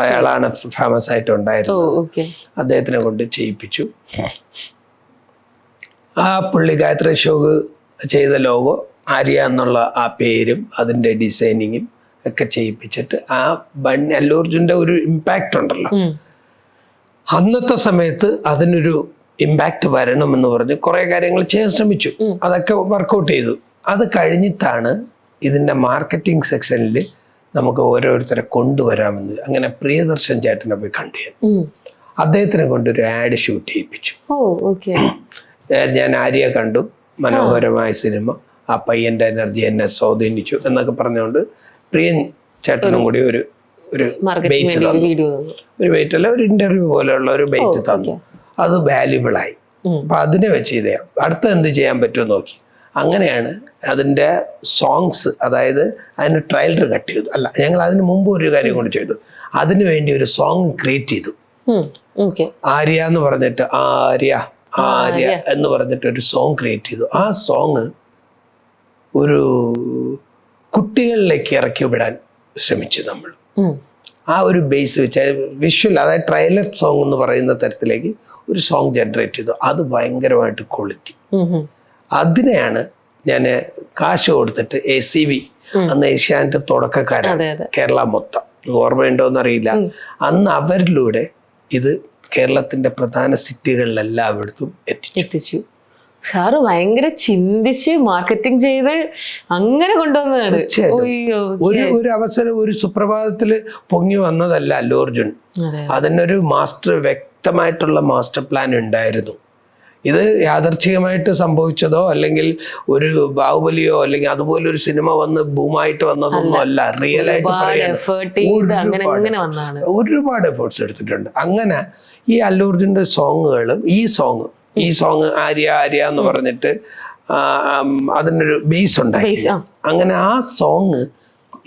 അയാളാണ് ഫേമസ് ആയിട്ടുണ്ടായിരുന്നത്. അദ്ദേഹത്തിനെ കൊണ്ട് ചെയ്യിപ്പിച്ചു. ആ പുള്ളി ഗായത്രി അശോക് ചെയ്ത ലോഗോ, ആര്യ എന്നുള്ള ആ പേരും അതിന്റെ ഡിസൈനിങ്ങും ഒക്കെ ചെയ്യിപ്പിച്ചിട്ട് ആ അല്ലു അർജുന്റെ ഒരു ഇമ്പാക്റ്റ് ഉണ്ടല്ലോ, അന്നത്തെ സമയത്ത് അതിനൊരു ഇമ്പാക്റ്റ് വരണമെന്ന് പറഞ്ഞ് കുറെ കാര്യങ്ങൾ ചെയ്യാൻ ശ്രമിച്ചു. അതൊക്കെ വർക്കൗട്ട് ചെയ്തു. അത് കഴിഞ്ഞിട്ടാണ് ഇതിന്റെ മാർക്കറ്റിംഗ് സെക്ഷനിൽ നമുക്ക് ഓരോരുത്തരെ കൊണ്ടുവരാമെന്ന്. അങ്ങനെ പ്രിയദർശൻ ചേട്ടനെ പോയി കണ്ടു. അദ്ദേഹത്തിനെ കൊണ്ടൊരു ആഡ് ഷൂട്ട് ചെയ്യിപ്പിച്ചു. ഞാൻ ആര്യ കണ്ടു, മനോഹരമായ സിനിമ, ആ പയ്യന്റെ എനർജി എന്നെ സ്വാധീനിച്ചു എന്നൊക്കെ പറഞ്ഞുകൊണ്ട് പ്രിയൻ ചേട്ടനും കൂടി ഒരു ബെയ്റ്റ് തന്നു. ഒരു ബെയ്റ്റ് അല്ല, ഒരു ഇന്റർവ്യൂ പോലെയുള്ള ഒരു ബെയ്റ്റ് തന്നു. അത് വാല്യുബിളായി. അപ്പൊ അതിനെ വെച്ച് ഇതേ അടുത്ത എന്ത് ചെയ്യാൻ പറ്റുമെന്ന് നോക്കി. അങ്ങനെയാണ് അതിൻ്റെ സോങ്സ്, അതായത് അതിന് ട്രailer കട്ട് ചെയ്തു. ഞങ്ങൾ അതിന് മുമ്പ് ഒരു കാര്യം കൂടി ചെയ്തു. അതിനു വേണ്ടി ഒരു സോങ് ക്രിയേറ്റ് ചെയ്തു. ആര്യ എന്ന് പറഞ്ഞിട്ട് ആര്യ എന്ന് പറഞ്ഞിട്ട് ഒരു സോങ് ക്രിയേറ്റ് ചെയ്തു. ആ സോങ് ഒരു കുട്ടികളിലേക്ക് ഇറക്കി വിടാൻ ശ്രമിച്ചു നമ്മൾ. ആ ഒരു ബേസ് വെച്ച് വിഷ്വൽ, അതായത് ട്രailer സോങ് എന്ന് പറയുന്ന തരത്തിലേക്ക് ഒരു സോങ് ജനറേറ്റ് ചെയ്തു. അത് ഭയങ്കരമായിട്ട് ക്വാളിറ്റി. അതിനെയാണ് ഞാൻ കാശ് കൊടുത്തിട്ട് ACV, അന്ന് ഏഷ്യാനെറ്റ് തുടക്കക്കാരാണ് കേരള മൊത്തം, ഓർമ്മയുണ്ടോന്ന് അറിയില്ല. അന്ന് അവരിലൂടെ ഇത് കേരളത്തിന്റെ പ്രധാന സിറ്റികളിലെല്ലായിടത്തും എത്തിച്ചു. സാറ് ഭയങ്കര ചിന്തിച്ച് മാർക്കറ്റിംഗ് ചെയ്ത് അങ്ങനെ കൊണ്ടുവന്നതാണ്. ഒരു അവസരം ഒരു സുപ്രഭാതത്തില് പൊങ്ങി വന്നതല്ല അല്ലു അർജുൻ. അതിനൊരു വ്യക്തമായിട്ടുള്ള മാസ്റ്റർ പ്ലാൻ ഉണ്ടായിരുന്നു. ഇത് യാദർച്ഛികമായിട്ട് സംഭവിച്ചതോ അല്ലെങ്കിൽ ഒരു ബാഹുബലിയോ അല്ലെങ്കിൽ അതുപോലെ ഒരു സിനിമ വന്ന് ബൂമായിട്ട് വന്നതൊന്നും അല്ല. റിയൽ ആയിട്ട് ഒരുപാട് എഫേർട്സ് എടുത്തിട്ടുണ്ട്. അങ്ങനെ ഈ അല്ലു അർജുന്റെ സോങ്ങുകളും ഈ സോങ് ആര്യ എന്ന് പറഞ്ഞിട്ട് അതിനൊരു ബേസ് ഉണ്ടായി. അങ്ങനെ ആ സോങ്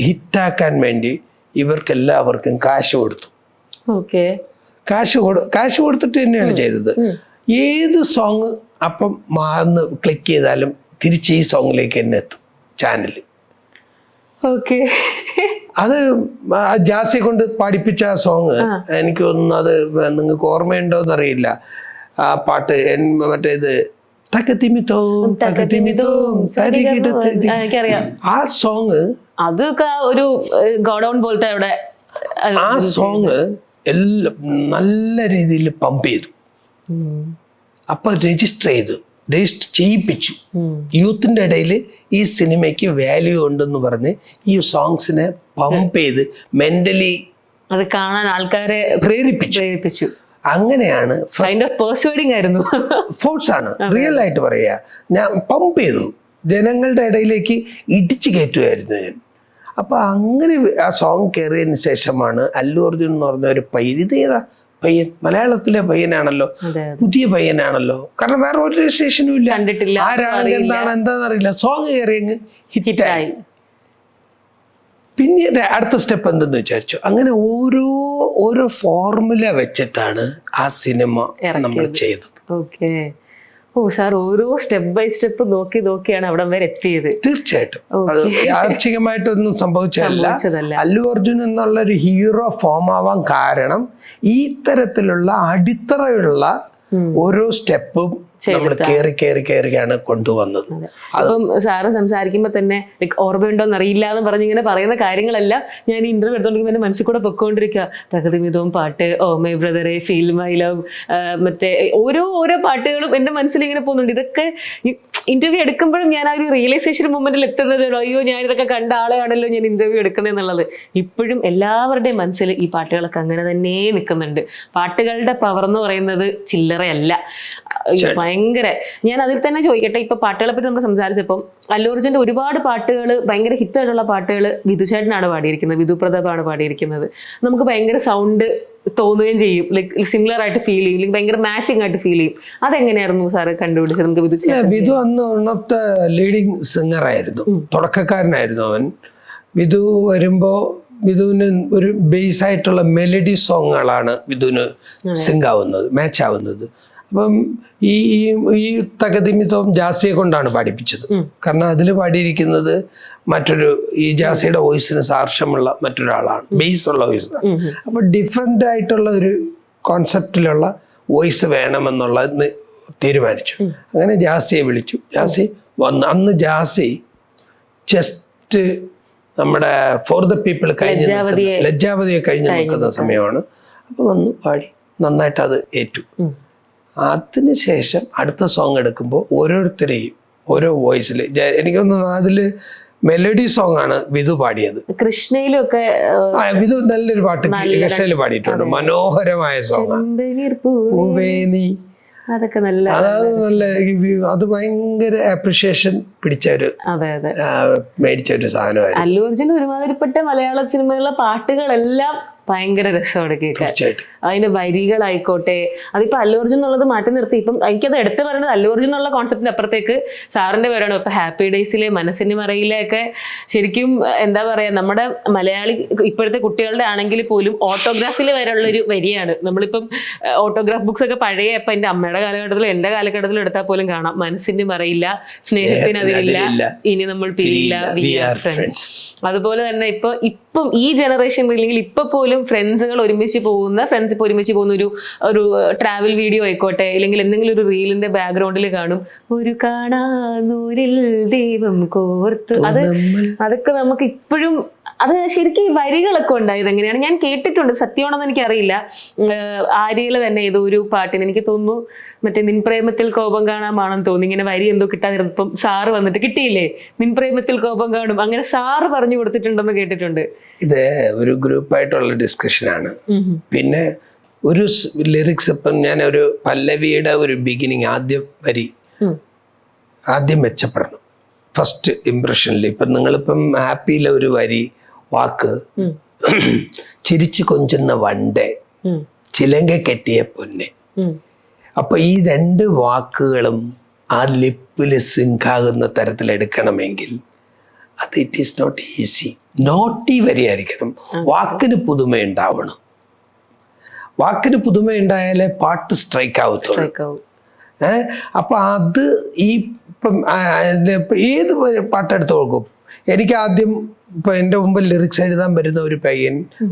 ഹിറ്റാക്കാൻ വേണ്ടി ഇവർക്കെല്ലാവർക്കും കാശ് കൊടുത്തു. കാശ് കൊടുത്തിട്ട് തന്നെയാണ് ചെയ്തത്. ഏത് സോങ് അപ്പം മാന്ന് ക്ലിക്ക് ചെയ്താലും തിരിച്ച് ഈ സോങ്ങിലേക്ക് തന്നെ എത്തും ചാനൽ. അത് ജാസി കൊണ്ട് പാടിപ്പിച്ച ആ സോങ് എനിക്ക് തോന്നുന്നു, അത് നിങ്ങൾക്ക് ഓർമ്മയുണ്ടോന്ന് അറിയില്ല. ആ പാട്ട് മറ്റേത് ആ സോങ്, ഒരു ഗോഡൌൺ പോലത്തെ അവിടെ ആ സോങ് എല്ലാം നല്ല രീതിയിൽ പമ്പ് ചെയ്തു. അപ്പൊ രജിസ്റ്റർ ചെയ്യിപ്പിച്ചു. യൂത്തിന്റെ ഇടയിൽ ഈ സിനിമയ്ക്ക് വാല്യൂ ഉണ്ടെന്ന് പറഞ്ഞ് ഈ സോങ്സിനെ പമ്പ് ചെയ്ത് മെന്റലി അത് കാണാൻ ആൾക്കാരെ പ്രേരിപ്പിച്ചു. അങ്ങനെയാണ് ആയിരുന്നു. ഫോഴ്സ് ആണ്, റിയൽ ആയിട്ട് പറയുക. ഞാൻ പമ്പ് ചെയ്തു, ജനങ്ങളുടെ ഇടയിലേക്ക് ഇടിച്ചു കയറ്റുമായിരുന്നു ഞാൻ. അപ്പൊ അങ്ങനെ ആ സോങ് കയറിയതിന് ശേഷമാണ് അല്ലു അർജുൻ എന്ന് പറഞ്ഞ ഒരു പൈതേതാ പയ്യൻ മലയാളത്തിലെ പയ്യനാണല്ലോ, പുതിയ പയ്യനാണല്ലോ. കാരണം വേറെ ഒരു രജിസ്ട്രേഷനും ഇല്ല, കണ്ടിട്ടില്ല, ആരാണ് എന്താണെന്ന് അറിയില്ല. സോങ് കയറി അങ്ങ് ഹിറ്റായി. പിന്നീട് അടുത്ത സ്റ്റെപ്പ് എന്തെന്ന് വിചാരിച്ചു. അങ്ങനെ ഓരോ ഫോർമുല വെച്ചിട്ടാണ് ആ സിനിമ നമ്മൾ ചെയ്തത്. ഓക്കെ. ഓ സാർ, ഓരോ സ്റ്റെപ്പ് ബൈ സ്റ്റെപ്പ് നോക്കിയാണ് അവിടം വരെ എത്തിയത്. തീർച്ചയായിട്ടും അത് യാദൃച്ഛികമായിട്ടൊന്നും സംഭവിച്ചതല്ല. അല്ലു അർജുൻ എന്നുള്ള ഒരു ഹീറോ ഫോം ആവാൻ കാരണം ഈ തരത്തിലുള്ള അടിത്തറയുള്ള ഓരോ സ്റ്റെപ്പും നമ്മൾ കേറിയാണ് കൊണ്ടുവന്നത്. അപ്പം സാറ് സംസാരിക്കുമ്പോ തന്നെ ഓർമ്മയുണ്ടോന്ന് അറിയില്ല എന്ന് പറഞ്ഞിങ്ങനെ പറയുന്ന കാര്യങ്ങളെല്ലാം ഞാൻ ഇന്റർവ്യൂ എടുത്തോണ്ടിരിക്കുമ്പോൾ എന്റെ മനസ്സിൽ കൂടെ പൊക്കോണ്ടിരിക്കുക. തകതിമിതവും പാട്ട്, ഓ മൈ ബ്രദറെ, ഫീൽ മൈ ലവ്, മറ്റേ ഓരോ പാട്ടുകളും എന്റെ മനസ്സിൽ ഇങ്ങനെ പോകുന്നുണ്ട്. ഇതൊക്കെ ഇന്റർവ്യൂ എടുക്കുമ്പോഴും ഞാൻ ആ ഒരു റിയലൈസേഷൻ മൊമെന്റിൽ എത്തുന്നത്, അയ്യോ ഞാൻ ഇതൊക്കെ കണ്ട ആളെയാണല്ലോ ഞാൻ ഇന്റർവ്യൂ എടുക്കുന്നത് എന്നുള്ളത്. ഇപ്പോഴും എല്ലാവരുടെയും മനസ്സിൽ ഈ പാട്ടുകളൊക്കെ അങ്ങനെ തന്നെ നിൽക്കുന്നുണ്ട്. പാട്ടുകളുടെ പവർ എന്ന് പറയുന്നത് ചില്ലറയല്ല, ഭയങ്കര. ഞാൻ അതിൽ തന്നെ ചോദിക്കട്ടെ, ഇപ്പൊ പാട്ടുകളെ പറ്റി നമ്മൾ സംസാരിച്ചപ്പം അല്ലു അർജുന്റെ ഒരുപാട് പാട്ടുകൾ, ഭയങ്കര ഹിറ്റായിട്ടുള്ള പാട്ടുകൾ വിധുചേട്ടനാണ് പാടിയിരിക്കുന്നത്, വിധു പ്രതാപാണ് പാടിയിരിക്കുന്നത്. നമുക്ക് ഭയങ്കര സൗണ്ട് തോന്നുകയും ചെയ്യും, ലൈക്ക് സിമിലർ ആയിട്ട് ഫീൽ ചെയ്യും, ലൈക്ക് ഭയങ്കര മാച്ചിങ് ആയിട്ട് ഫീൽ ചെയ്യും. അതെങ്ങനെയായിരുന്നു സാറ് കണ്ടുപിടിച്ചത്? നമുക്ക് വിധു അന്ന് one of the leading singer ആയിരുന്നു, തുടക്കക്കാരനായിരുന്നു അവൻ. വിധു വരുമ്പോ വിധുവിന് ഒരു ബേസ് ആയിട്ടുള്ള മെലഡി സോങ്ങുകളാണ് വിധുവിന് സിംഗ് ആവുന്നത്, മാച്ച് ആവുന്നത്. അപ്പം ഈ തകതിമിതവും ജാസിയെ കൊണ്ടാണ് പാടിപ്പിച്ചത്. കാരണം അതിൽ പാടിയിരിക്കുന്നത് ഈ ജാസിയുടെ വോയിസിന് സാർഷ്യമുള്ള മറ്റൊരാളാണ്, ബേസ് ഉള്ള വോയിസാണ്. അപ്പൊ ഡിഫറെന്റ് ആയിട്ടുള്ള ഒരു കോൺസെപ്റ്റിലുള്ള വോയിസ് വേണമെന്നുള്ളത് തീരുമാനിച്ചു. അങ്ങനെ ജാസിയെ വിളിച്ചു. ജാസി വന്ന്, അന്ന് ജാസി ജസ്റ്റ് നമ്മുടെ ഫോർ ദ പീപ്പിൾ ലജ്ജാവതിയെ കഴിഞ്ഞ് നിൽക്കുന്ന സമയമാണ്. അപ്പൊ വന്ന് പാടി, നന്നായിട്ട് അത് ഏറ്റു. അതിനുശേഷം അടുത്ത സോങ് എടുക്കുമ്പോൾ ഓരോരുത്തരെയും ഓരോ വോയിസിൽ, എനിക്കൊന്ന് അതില് മെലഡി സോങ് ആണ് വിധു പാടിയത്. കൃഷ്ണയിലൊക്കെ വിധു നല്ലൊരു പാട്ട് കൃഷ്ണയില് പാടിയിട്ടുണ്ട്, മനോഹരമായ സോങ്. അതൊക്കെ നല്ല, അത് ഭയങ്കര അപ്രിഷിയേഷൻ പിടിച്ച ഒരു, മേടിച്ച ഒരു സാധനമായിരുന്നു. അല്ലു അർജുൻ ഒരുമാതിരിപ്പെട്ട മലയാള സിനിമയിലെ പാട്ടുകളെല്ലാം ഭയങ്കര രസമാണ് കേൾക്കാൻ. അതിന്റെ വരികളായിക്കോട്ടെ, അതിപ്പോ അല്ലു അർജുൻ എന്നുള്ളത് മാറ്റി നിർത്തി. ഇപ്പം എനിക്കത് എടുത്തു പറയുന്നത് അല്ലു അർജുൻ എന്നുള്ള കോൺസെപ്റ്റിന് അപ്പുറത്തേക്ക് സാറിന്റെ പേരാണ്. ഇപ്പൊ ഹാപ്പി ഡേയ്സിലെ, മനസ്സിന് മറയിലെ ഒക്കെ ശരിക്കും എന്താ പറയാ, നമ്മുടെ മലയാളി ഇപ്പോഴത്തെ കുട്ടികളുടെ ആണെങ്കിൽ പോലും ഓട്ടോഗ്രാഫിൽ വരെയുള്ള ഒരു വരിയാണ്. നമ്മളിപ്പം ഓട്ടോഗ്രാഫ് ബുക്സ് ഒക്കെ പഴയ, ഇപ്പൊ എന്റെ അമ്മയുടെ കാലഘട്ടത്തിലും എന്റെ കാലഘട്ടത്തിലും എടുത്താൽ പോലും കാണാം, മനസ്സിന് മറയില്ല, സ്നേഹത്തിന് അതിരില്ല, ഇനി നമ്മൾ പിരിയില്ല, വി ആർ ഫ്രണ്ട്സ്. അതുപോലെ തന്നെ ഇപ്പം ഈ ജനറേഷൻ ഇല്ലെങ്കിൽ ഇപ്പൊ പോലും ഫ്രണ്ട്സുകൾ ഒരുമിച്ച് പോകുന്ന ഒരു ട്രാവൽ വീഡിയോ ആയിക്കോട്ടെ, ഇല്ലെങ്കിൽ എന്തെങ്കിലും ഒരു റീലിന്റെ ബാക്ക്ഗ്രൗണ്ടിൽ കാണും, ഒരു കാണാനൂരിൽ ദൈവം കോർത്തു. അതൊക്കെ നമുക്ക് ഇപ്പോഴും, അത് ശരിക്കും ഈ വരികളൊക്കെ ഉണ്ടായത് എങ്ങനെയാണ് ഞാൻ കേട്ടിട്ടുണ്ട്, സത്യമാണെന്ന് എനിക്കറിയില്ല. ആര്യയിലെ തന്നെ ഏതോ ഒരു പാട്ടിന്, എനിക്ക് തോന്നുന്നു മറ്റേ നിൻ പ്രേമത്തിൽ കോപം കാണാമാണെന്ന് തോന്നി, ഇങ്ങനെ വരി എന്തോ കിട്ടാതിരുന്നപ്പം സാറ് വന്നിട്ട്, കിട്ടിയില്ലേ നിൻ പ്രേമത്തിൽ കോപം കാണും, അങ്ങനെ സാറ് പറഞ്ഞു കൊടുത്തിട്ടുണ്ടെന്ന് കേട്ടിട്ടുണ്ട്. ഇത് ഒരു ഗ്രൂപ്പായിട്ടുള്ള ഡിസ്കഷനാണ്. പിന്നെ ഒരു ലിറിക്സ്, ഇപ്പം ഞാൻ ഒരു പല്ലവിയുടെ ഒരു ബിഗിനിങ്, ആദ്യം മെച്ചപ്പെടണം ഫസ്റ്റ് ഇംപ്രഷനിൽ. ഇപ്പം നിങ്ങളിപ്പം ഹാപ്പിയിലെ ഒരു വരി, വാക്ക്, ചിരിച്ചു കൊഞ്ചുന്ന വണ്ടേ, ചിലങ്ക കെട്ടിയ പൊന്നെ. അപ്പൊ ഈ രണ്ട് വാക്കുകളും ആ ലിപ്പില് സിങ്കാകുന്ന തരത്തിൽ എടുക്കണമെങ്കിൽ അത് ഇറ്റ് ഈസ് നോട്ട് ഈസി. നോട്ടി വരിയായിരിക്കണം, വാക്കിന് പുതുമ ഉണ്ടാവണം. വാക്കിന് പുതുമ ഉണ്ടായാലേ പാട്ട് സ്ട്രൈക്ക് ആവത്തുള്ളൂ. അപ്പൊ അത് ഇപ്പം ഏത് പാട്ടെടുത്ത് നോക്കും, എനിക്ക് ആദ്യം ഇപ്പൊ എൻ്റെ മുമ്പിൽ ലിറിക്സ് എഴുതാൻ വരുന്ന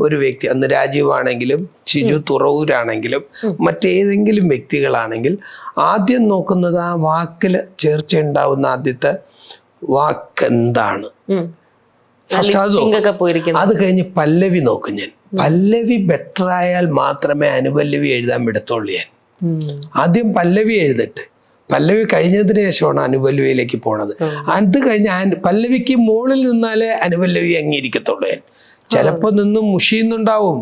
ഒരു വ്യക്തി, അന്ന് രാജീവ് ആണെങ്കിലും ഷിജു തുറവൂരാണെങ്കിലും മറ്റേതെങ്കിലും വ്യക്തികളാണെങ്കിൽ, ആദ്യം നോക്കുന്നത് ആ വാക്കിൽ ചേർച്ച ഉണ്ടാവുന്ന ആദ്യത്തെ വാക്ക് എന്താണ്, അത് കഴിഞ്ഞ് പല്ലവി നോക്കും ഞാൻ. പല്ലവി ബെറ്റർ ആയാൽ മാത്രമേ അനുപല്ലവി എഴുതാൻ വിടത്തുള്ളൂ ഞാൻ. ആദ്യം പല്ലവി എഴുതിട്ട്, പല്ലവി കഴിഞ്ഞതിന് ശേഷമാണ് അനുപല്ലവിയിലേക്ക് പോണത്. അത് കഴിഞ്ഞ് പല്ലവിക്ക് മുകളിൽ നിന്നാലേ അനുപല്ലവി അംഗീകരിക്കത്തുള്ളൂ ഞാൻ. ചിലപ്പോൾ നിന്നും മുഷിയുന്നുണ്ടാവും,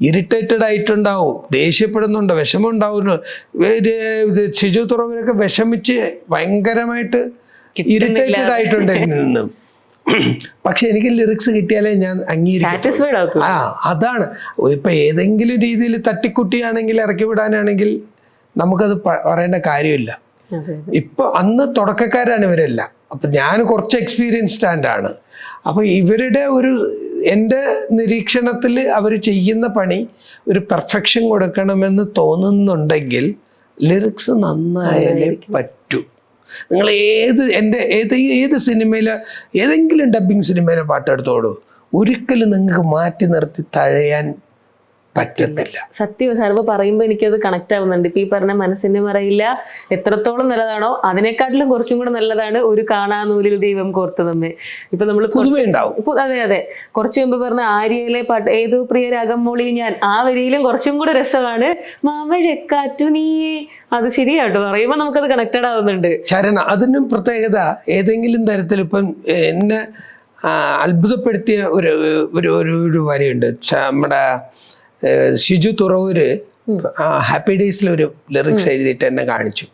ഇറിറ്റേറ്റഡ് ആയിട്ടുണ്ടാവും, ദേഷ്യപ്പെടുന്നുണ്ട്, വിഷമം ഉണ്ടാവുന്നു. ഷിജു തുറവരൊക്കെ വിഷമിച്ച് ഭയങ്കരമായിട്ട് ഇറിറ്റേറ്റഡ് ആയിട്ടുണ്ട് നിന്നും. പക്ഷെ എനിക്ക് ലിറിക്സ് കിട്ടിയാലേ ഞാൻ അംഗീകരിക്കും. സാറ്റിസ്ഫൈഡ് ആവും. അതാണ്. ഇപ്പൊ ഏതെങ്കിലും രീതിയിൽ തട്ടിക്കുട്ടിയാണെങ്കിൽ ഇറക്കി വിടാനാണെങ്കിൽ നമുക്കത് പറയേണ്ട കാര്യമില്ല. ഇപ്പൊ അന്ന് തുടക്കക്കാരാണ് ഇവരെല്ലാം. അപ്പൊ ഞാൻ കുറച്ച് എക്സ്പീരിയൻസ്ഡ് ആണ്. അപ്പൊ ഇവരുടെ എൻ്റെ നിരീക്ഷണത്തിൽ അവർ ചെയ്യുന്ന പണി ഒരു പെർഫെക്ഷൻ കൊടുക്കണമെന്ന് തോന്നുന്നുണ്ടെങ്കിൽ ലിറിക്സ് നന്നായാലേ പറ്റൂ. നിങ്ങൾ ഏത് സിനിമയിലെ ഏതെങ്കിലും ഡബ്ബിങ് സിനിമയിലെ പാട്ടെടുത്തോളൂ, ഒരിക്കലും നിങ്ങൾക്ക് മാറ്റി നിർത്തി തഴയാൻ പറ്റത്തില്ല. സത്യം സാർ പറയുമ്പോൾ എനിക്കത് കണക്ട് ആവുന്നുണ്ട്. ഇപ്പൊ ഈ പറഞ്ഞ മനസ്സിന്റെ മറയില്ല എത്രത്തോളം നല്ലതാണോ അതിനെക്കാട്ടിലും കുറച്ചും കൂടെ നല്ലതാണ് ഒരു കാണാനൂലിൽ ദൈവം കോർത്ത് നമ്മെ. ഇപ്പൊ നമ്മൾ പുതുമയുണ്ടാവും. അതെ കുറച്ചു മുമ്പ് പറഞ്ഞ ആര്യയിലെ പാട്ട് ഏതോ പ്രിയ രാഗം മോളി ഞാൻ, ആ വരിയിലും കുറച്ചും കൂടെ രസമാണ് മാമഴക്കാറ്റു നീയേ. അത് ശരിയാട്ടോ, പറയുമ്പോൾ നമുക്കത് കണക്റ്റഡ് ആവുന്നുണ്ട്. ശരണ അതിനും പ്രത്യേകത ഏതെങ്കിലും തരത്തിൽ ഇപ്പം എന്നെ അത്ഭുതപ്പെടുത്തിയ ഒരു വരിയുണ്ട്. നമ്മുടെ ഷിജു തുറവൂര് ഹാപ്പി ഡേയ്സിൽ ഒരു ലിറിക്സ് എഴുതിയിട്ട് എന്നെ കാണിച്ചു.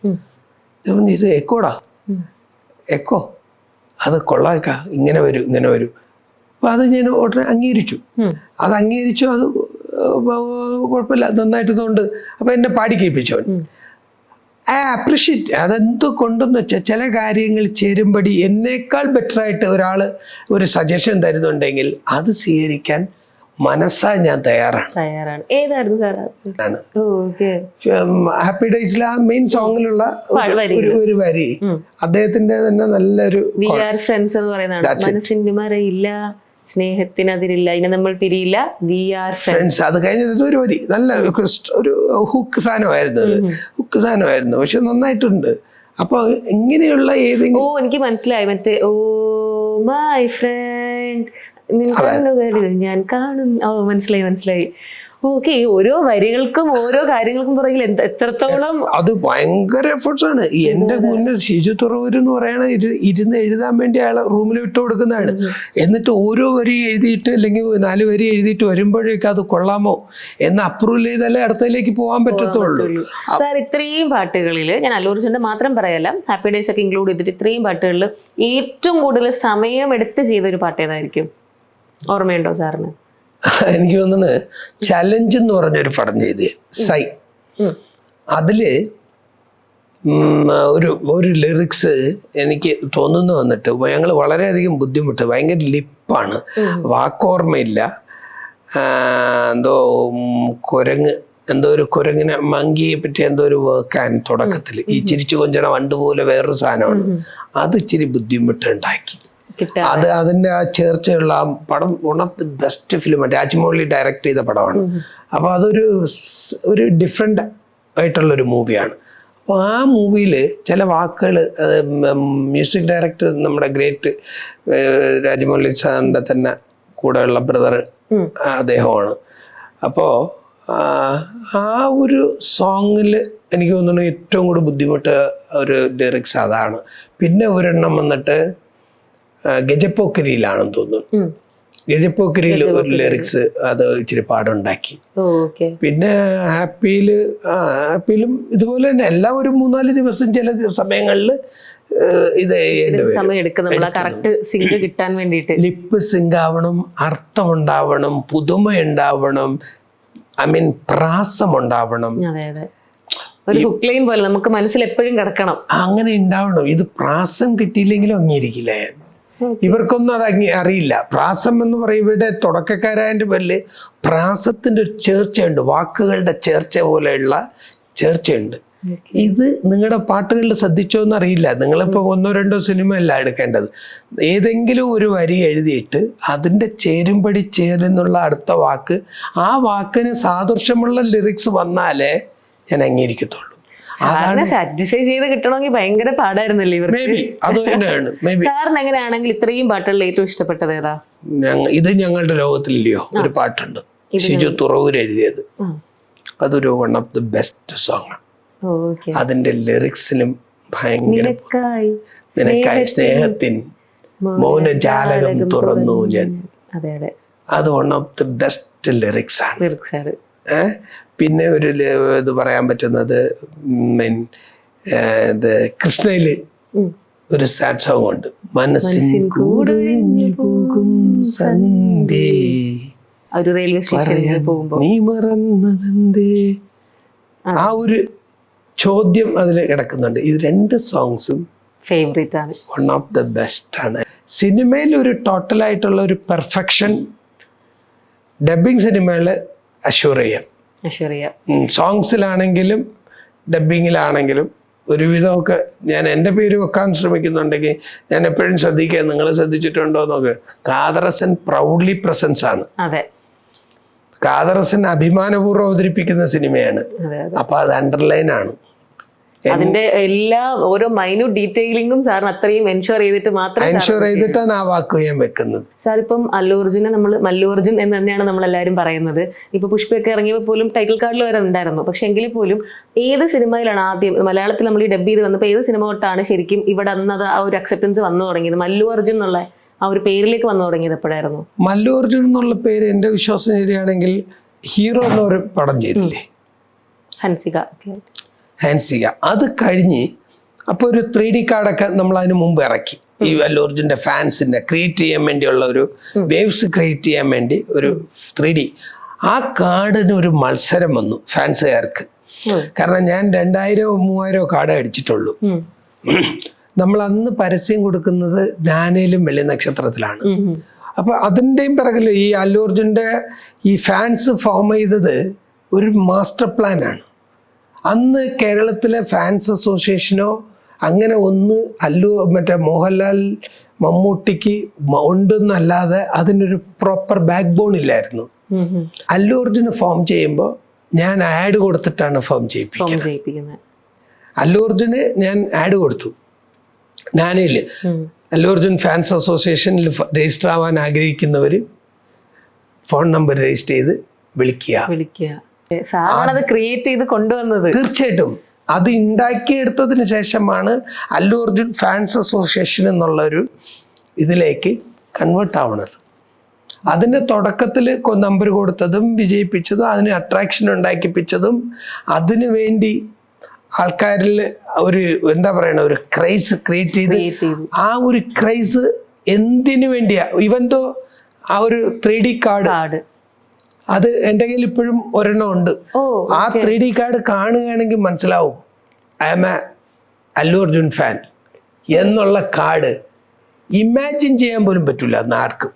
ഇത് എക്കോടാ, എക്കോ അത് കൊള്ളാക്ക, ഇങ്ങനെ വരും. അപ്പൊ അത് ഞാൻ ഉടനെ അംഗീകരിച്ചു. അത് കുഴപ്പമില്ല, നന്നായിട്ട് തോണ്ട്. അപ്പൊ എന്നെ പാടി കേൾപ്പിച്ചു. അപ്രിഷ്യേറ്റ്. അതെന്ത് കൊണ്ടെന്ന് വെച്ചാൽ ചില കാര്യങ്ങൾ ചേരുമ്പടി എന്നേക്കാൾ ബെറ്ററായിട്ട് ഒരാൾ ഒരു സജഷൻ തരുന്നുണ്ടെങ്കിൽ അത് സ്വീകരിക്കാൻ മനസ്സാ ഞാൻ തയ്യാറാണ്. ഹാപ്പി ഡേയ്സിലെ ആ മെയിൻ സോങ്ങിലുള്ള ഒരു വരി അദ്ദേഹത്തിന്റെ തന്നെ നല്ലൊരു ഫ്രണ്ട്സ് എന്ന് പറയുന്നതാണ്. മനസ്സിന്റെ മറയില്ല സ്നേഹത്തിനതിരില്ല, ഇനി നമ്മൾ പിരിയില്ല, വി ആർ ഫ്രണ്ട്സ്. അത് കഴിഞ്ഞത് ഒരു വരി നല്ല ഒരു ഹുക്ക് സാധനമായിരുന്നു. പക്ഷെ നന്നായിട്ടുണ്ട്. അപ്പൊ ഇങ്ങനെയുള്ള ഏതെങ്കിലും എനിക്ക് മനസ്സിലായി. മറ്റേ ഓ മൈ ഫ്രണ്ട് ഞാൻ കാണും. മനസ്സിലായി. ഓക്കെ, ഓരോ വരികൾക്കും ഓരോ കാര്യങ്ങൾക്കും പുറകിൽ എത്രത്തോളം അത് ഭയങ്കര എഫേർട്സ് ആണ്. എന്റെ മുന്നിൽ ഷിജു തുറവൂർ എന്ന് പറയണ ഇരുന്ന് എഴുതാൻ വേണ്ടി അയാളെ റൂമിൽ വിട്ടു കൊടുക്കുന്നതാണ്. എന്നിട്ട് ഓരോ വരി എഴുതിയിട്ട് അല്ലെങ്കിൽ 4 വരി എഴുതിയിട്ട് വരുമ്പോഴേക്കും അത് കൊള്ളാമോ എന്ന് അപ്രൂവൽ ചെയ്താലേ അടുത്തതിലേക്ക് പോകാൻ പറ്റത്തുള്ളൂ. സാർ ഇത്രയും പാട്ടുകളിൽ ഞാൻ അല്ലു അർജുന്റെ മാത്രം പറയല്ല, ഹാപ്പി ഡേയ്സ് ഒക്കെ ഇൻക്ലൂഡ് ചെയ്തിട്ട് ഇത്രയും പാട്ടുകളിൽ ഏറ്റവും കൂടുതൽ സമയം എടുത്ത് ചെയ്തൊരു പാട്ട് ഏതായിരിക്കും? ഓർമ്മയുണ്ടോ സാറിന്? എനിക്ക് തോന്നുന്നത് ചലഞ്ച് എന്ന് പറഞ്ഞൊരു പടം ചെയ്ത് സൈ, അതില് ഒരു ലിറിക്സ് എനിക്ക് തോന്നുന്നു വന്നിട്ട് ഞങ്ങൾ വളരെയധികം ബുദ്ധിമുട്ട്, ഭയങ്കര ലിപ്പാണ്, വാക്കോർമ്മയില്ല. ഒരു കുരങ്ങിനെ മങ്കിയെ പറ്റി ഒരു വർക്കാൻ തുടക്കത്തിൽ ഈ ചിരിച്ചു കൊഞ്ചണ വണ്ട് പോലെ വേറൊരു സാധനമാണ്. അത് ഇച്ചിരി ബുദ്ധിമുട്ടുണ്ടാക്കി. അതിന്റെ ആ ചേർച്ചയുള്ള ആ പടം one of the best film, Rajamouli direct ചെയ്ത പടമാണ്. അപ്പൊ അതൊരു ഡിഫറെന്റ് ആയിട്ടുള്ളൊരു മൂവിയാണ്. അപ്പോൾ ആ മൂവിയിൽ ചില വാക്കുകൾ, മ്യൂസിക് ഡയറക്ടർ നമ്മുടെ ഗ്രേറ്റ് രാജമൗലി സാറിന്റെ തന്നെ കൂടെയുള്ള ബ്രദർ അദ്ദേഹമാണ്. അപ്പോൾ ആ ഒരു സോങ്ങിൽ എനിക്ക് തോന്നുന്നു ഏറ്റവും കൂടുതൽ ബുദ്ധിമുട്ട് ഒരു ലിറിക്സ് അതാണ്. പിന്നെ ഒരെണ്ണം വന്നിട്ട് ഗജപ്പോക്കരിയിലാണെന്ന് തോന്നുന്നു. ഗജപ്പോക്കരിയിൽ ഒരു ലിറിക്സ് അത് ഇച്ചിരി പാടുണ്ടാക്കി. പിന്നെ ഹാപ്പിയിലും ഇതുപോലെ തന്നെ എല്ലാം ഒരു 3-4 ദിവസം ചില സമയങ്ങളിൽ ഇത് ലിപ്പ് സിങ്ക് ആവണം, അർത്ഥമുണ്ടാവണം, പുതുമയുണ്ടാവണം, പ്രാസമുണ്ടാവണം. പോലെ നമുക്ക് മനസ്സിൽ എപ്പോഴും കിടക്കണം, അങ്ങനെ ഉണ്ടാവണം. ഇത് പ്രാസം കിട്ടിയില്ലെങ്കിലും അംഗീകരിക്കില്ല. ഇവർക്കൊന്നും അത് അറിയില്ല. പ്രാസം എന്ന് പറയും ഇവരുടെ തുടക്കക്കാരായതിൻ്റെ പേരിൽ പ്രാസത്തിന്റെ ഒരു ചേർച്ചയുണ്ട്, വാക്കുകളുടെ ചേർച്ച പോലെയുള്ള ചേർച്ചയുണ്ട്. ഇത് നിങ്ങളുടെ പാട്ടുകളിൽ ശ്രദ്ധിച്ചോന്ന് അറിയില്ല. നിങ്ങളിപ്പോൾ 1-2 സിനിമ അല്ല എടുക്കേണ്ടത്. ഏതെങ്കിലും ഒരു വരി എഴുതിയിട്ട് അതിൻ്റെ ചേരുംപടി ചേരുന്നുള്ള അടുത്ത വാക്ക്, ആ വാക്കിന് സാദൃശ്യമുള്ള ലിറിക്സ് വന്നാലേ ഞാൻ അംഗീകരിക്കത്തുള്ളൂ. സാറ്റിസ്ഫൈ ചെയ്ത് കിട്ടണമെങ്കിൽ ഭയങ്കര പാടായിരുന്നല്ലേ ഇവർക്ക്? സാറിന് എങ്ങനെയാണെങ്കിൽ ഇത്രയും പാട്ടുകളിൽ ഏറ്റവും ഇഷ്ടപ്പെട്ടത് ഏതാ? ഇത് ഞങ്ങളുടെ ലോകത്തില്ലയോ ഒരു പാട്ടുണ്ട്, ഷിജു തുറവൂർ എഴുതിയത്. അതൊരു one of the best song. അതിന്റെ ലിറിക്സിലും ഭയങ്കര നിനക്കായി സ്നേഹത്തിൻ മൗനജാലകം തുറന്നു ഞാൻ. അത് one of the best lyrics ആണ്. പിന്നെ ഒരു ഇത് പറയാൻ പറ്റുന്നത് കൃഷ്ണയില് ഒരു സാഡ് സോങ് ഉണ്ട്, മനസ്സിൻ കൂടൊഴിഞ്ഞു പോകും സന്ധ്യേ, ഒരു റെയിൽവേ സ്റ്റേഷനിൽ പോകുമ്പോൾ നീ മറന്നതെന്തേ, ആ ഒരു ചോദ്യം അതിൽ കിടക്കുന്നുണ്ട്. ഇത് 2 സോങ്സും ഫേവറേറ്റ് ആണ്, വൺ ഓഫ് ദ ബെസ്റ്റ് ആണ്. സിനിമയിൽ ഒരു ടോട്ടലായിട്ടുള്ള ഒരു പെർഫെക്ഷൻ ഡബിങ് സിനിമകൾ അഷ്യൂർ ചെയ്യാം. സോങ്സിലാണെങ്കിലും ഡബിങ്ങിലാണെങ്കിലും ഒരുവിധമൊക്കെ ഞാൻ എൻ്റെ പേര് വെക്കാൻ ശ്രമിക്കുന്നുണ്ടെങ്കിൽ ഞാൻ എപ്പോഴും ശ്രദ്ധിക്കുക, നിങ്ങൾ ശ്രദ്ധിച്ചിട്ടുണ്ടോ എന്നൊക്കെ, കാദറസൻ പ്രൗഡ്ലി പ്രസൻസ് ആണ്. കാദറസൻ അഭിമാനപൂർവ്വം അവതരിപ്പിക്കുന്ന സിനിമയാണ്. അപ്പൊ അത് അണ്ടർലൈൻ ആണ്. അതിന്റെ എല്ലാ ഓരോ മൈന്യൂട്ട് ഡീറ്റെയിലിംഗും സാറിന് അത്രയും എൻഷുർ ചെയ്തിട്ടാണ് ആ വാക്ക് ഞാൻ വെക്കുന്നത്. സാർ ഇപ്പം അല്ലു അർജുനെ നമ്മൾ മല്ലു അർജുൻ എന്ന് തന്നെയാണ് നമ്മൾ എല്ലാവരും പറയുന്നത്. ഇപ്പൊ പുഷ്പയൊക്കെ ഇറങ്ങിയപ്പോൾ പോലും ടൈറ്റിൽ കാർഡിൽ വരെ ഉണ്ടായിരുന്നു. പക്ഷെ എങ്കിൽ പോലും ഏത് സിനിമയിലാണ് ആദ്യം മലയാളത്തിൽ നമ്മൾ ഈ ഡബ് ചെയ്ത് വന്നപ്പോൾ ഏത് സിനിമ തൊട്ടാണ് ശരിക്കും ഇവിടെ അന്നത് ആ ഒരു അക്സെപ്റ്റൻസ് വന്നു തുടങ്ങിയത്? മല്ലു അർജുൻ എന്നുള്ള ആ ഒരു പേരിലേക്ക് വന്നു തുടങ്ങിയത് എപ്പോഴായിരുന്നു? മല്ലു അർജുൻ എന്നുള്ള പേര് എൻ്റെ വിശ്വാസം ശരിയാണെങ്കിൽ ഹീറോ എന്നൊരു പടം ചെയ്തില്ലേ, ഹാൻസിക, അത് കഴിഞ്ഞ് അപ്പോൾ ഒരു 3D കാർഡൊക്കെ നമ്മൾ അതിന് മുമ്പ് ഇറക്കി. ഈ അല്ലു അർജുൻ്റെ ഫാൻസിൻ്റെ ക്രിയേറ്റ് ചെയ്യാൻ വേണ്ടിയുള്ള ഒരു വേവ്സ് ക്രിയേറ്റ് ചെയ്യാൻ വേണ്ടി ഒരു 3D ആ കാർഡിന് ഒരു മത്സരം വന്നു ഫാൻസുകാർക്ക്. കാരണം ഞാൻ 2000-3000 കാർഡ് അടിച്ചിട്ടുള്ളൂ. നമ്മൾ അന്ന് പരസ്യം കൊടുക്കുന്നത് ഞാനേലും വെള്ളി നക്ഷത്രത്തിലാണ്. അപ്പൊ അതിൻ്റെയും പിറകിൽ ഈ അല്ലു അർജുൻ്റെ ഈ ഫാൻസ് ഫോം ചെയ്തത് ഒരു മാസ്റ്റർ പ്ലാൻ ആണ്. അന്ന് കേരളത്തിലെ ഫാൻസ് അസോസിയേഷനോ അങ്ങനെ ഒന്ന് മറ്റേ മോഹൻലാൽ മമ്മൂട്ടിക്ക് ഉണ്ടെന്നല്ലാതെ അതിനൊരു പ്രോപ്പർ ബാക്ക് ബോൺ ഇല്ലായിരുന്നു. അല്ലു അർജുന് ഫോം ചെയ്യുമ്പോൾ ഞാൻ ആഡ് കൊടുത്തിട്ടാണ് ഫോം ചെയ്യിപ്പിക്കുന്നത്. അല്ലു അർജുന് ഞാൻ ആഡ് കൊടുത്തു. ഞാനില്ല അല്ലു അർജുൻ ഫാൻസ് അസോസിയേഷനിൽ രജിസ്റ്റർ ആവാൻ ആഗ്രഹിക്കുന്നവർ ഫോൺ നമ്പർ രജിസ്റ്റർ ചെയ്ത് വിളിക്കുക. ക്രിയേറ്റ് ചെയ്ത് കൊണ്ടുവന്നത് തീർച്ചയായിട്ടും അത് ഉണ്ടാക്കിയെടുത്തതിന് ശേഷമാണ് അല്ലു അർജുൻ ഫാൻസ് അസോസിയേഷൻ എന്നുള്ളൊരു ഇതിലേക്ക് കൺവേർട്ട് ആവണത്. അതിൻ്റെ തുടക്കത്തിൽ നമ്പർ കൊടുത്തതും വിജയിപ്പിച്ചതും അതിന് അട്രാക്ഷൻ ഉണ്ടാക്കിപ്പിച്ചതും അതിനു വേണ്ടി ആൾക്കാരിൽ ഒരു എന്താ പറയണ ഒരു ക്രൈസ് ക്രിയേറ്റ് ചെയ്ത് ആ ഒരു ക്രൈസ് എന്തിനു വേണ്ടിയാ ഇവന്തോ ആ ഒരു 3D കാർഡ് അത് എൻ്റെ കയ്യിൽ ഇപ്പോഴും ഒരെണ്ണം ഉണ്ട്. ആ 3D കാർഡ് കാണുകയാണെങ്കിൽ മനസ്സിലാവും I am a Allu Arjun fan എന്നുള്ള കാർഡ് ഇമാജിൻ ചെയ്യാൻ പോലും പറ്റില്ല അന്ന് ആർക്കും.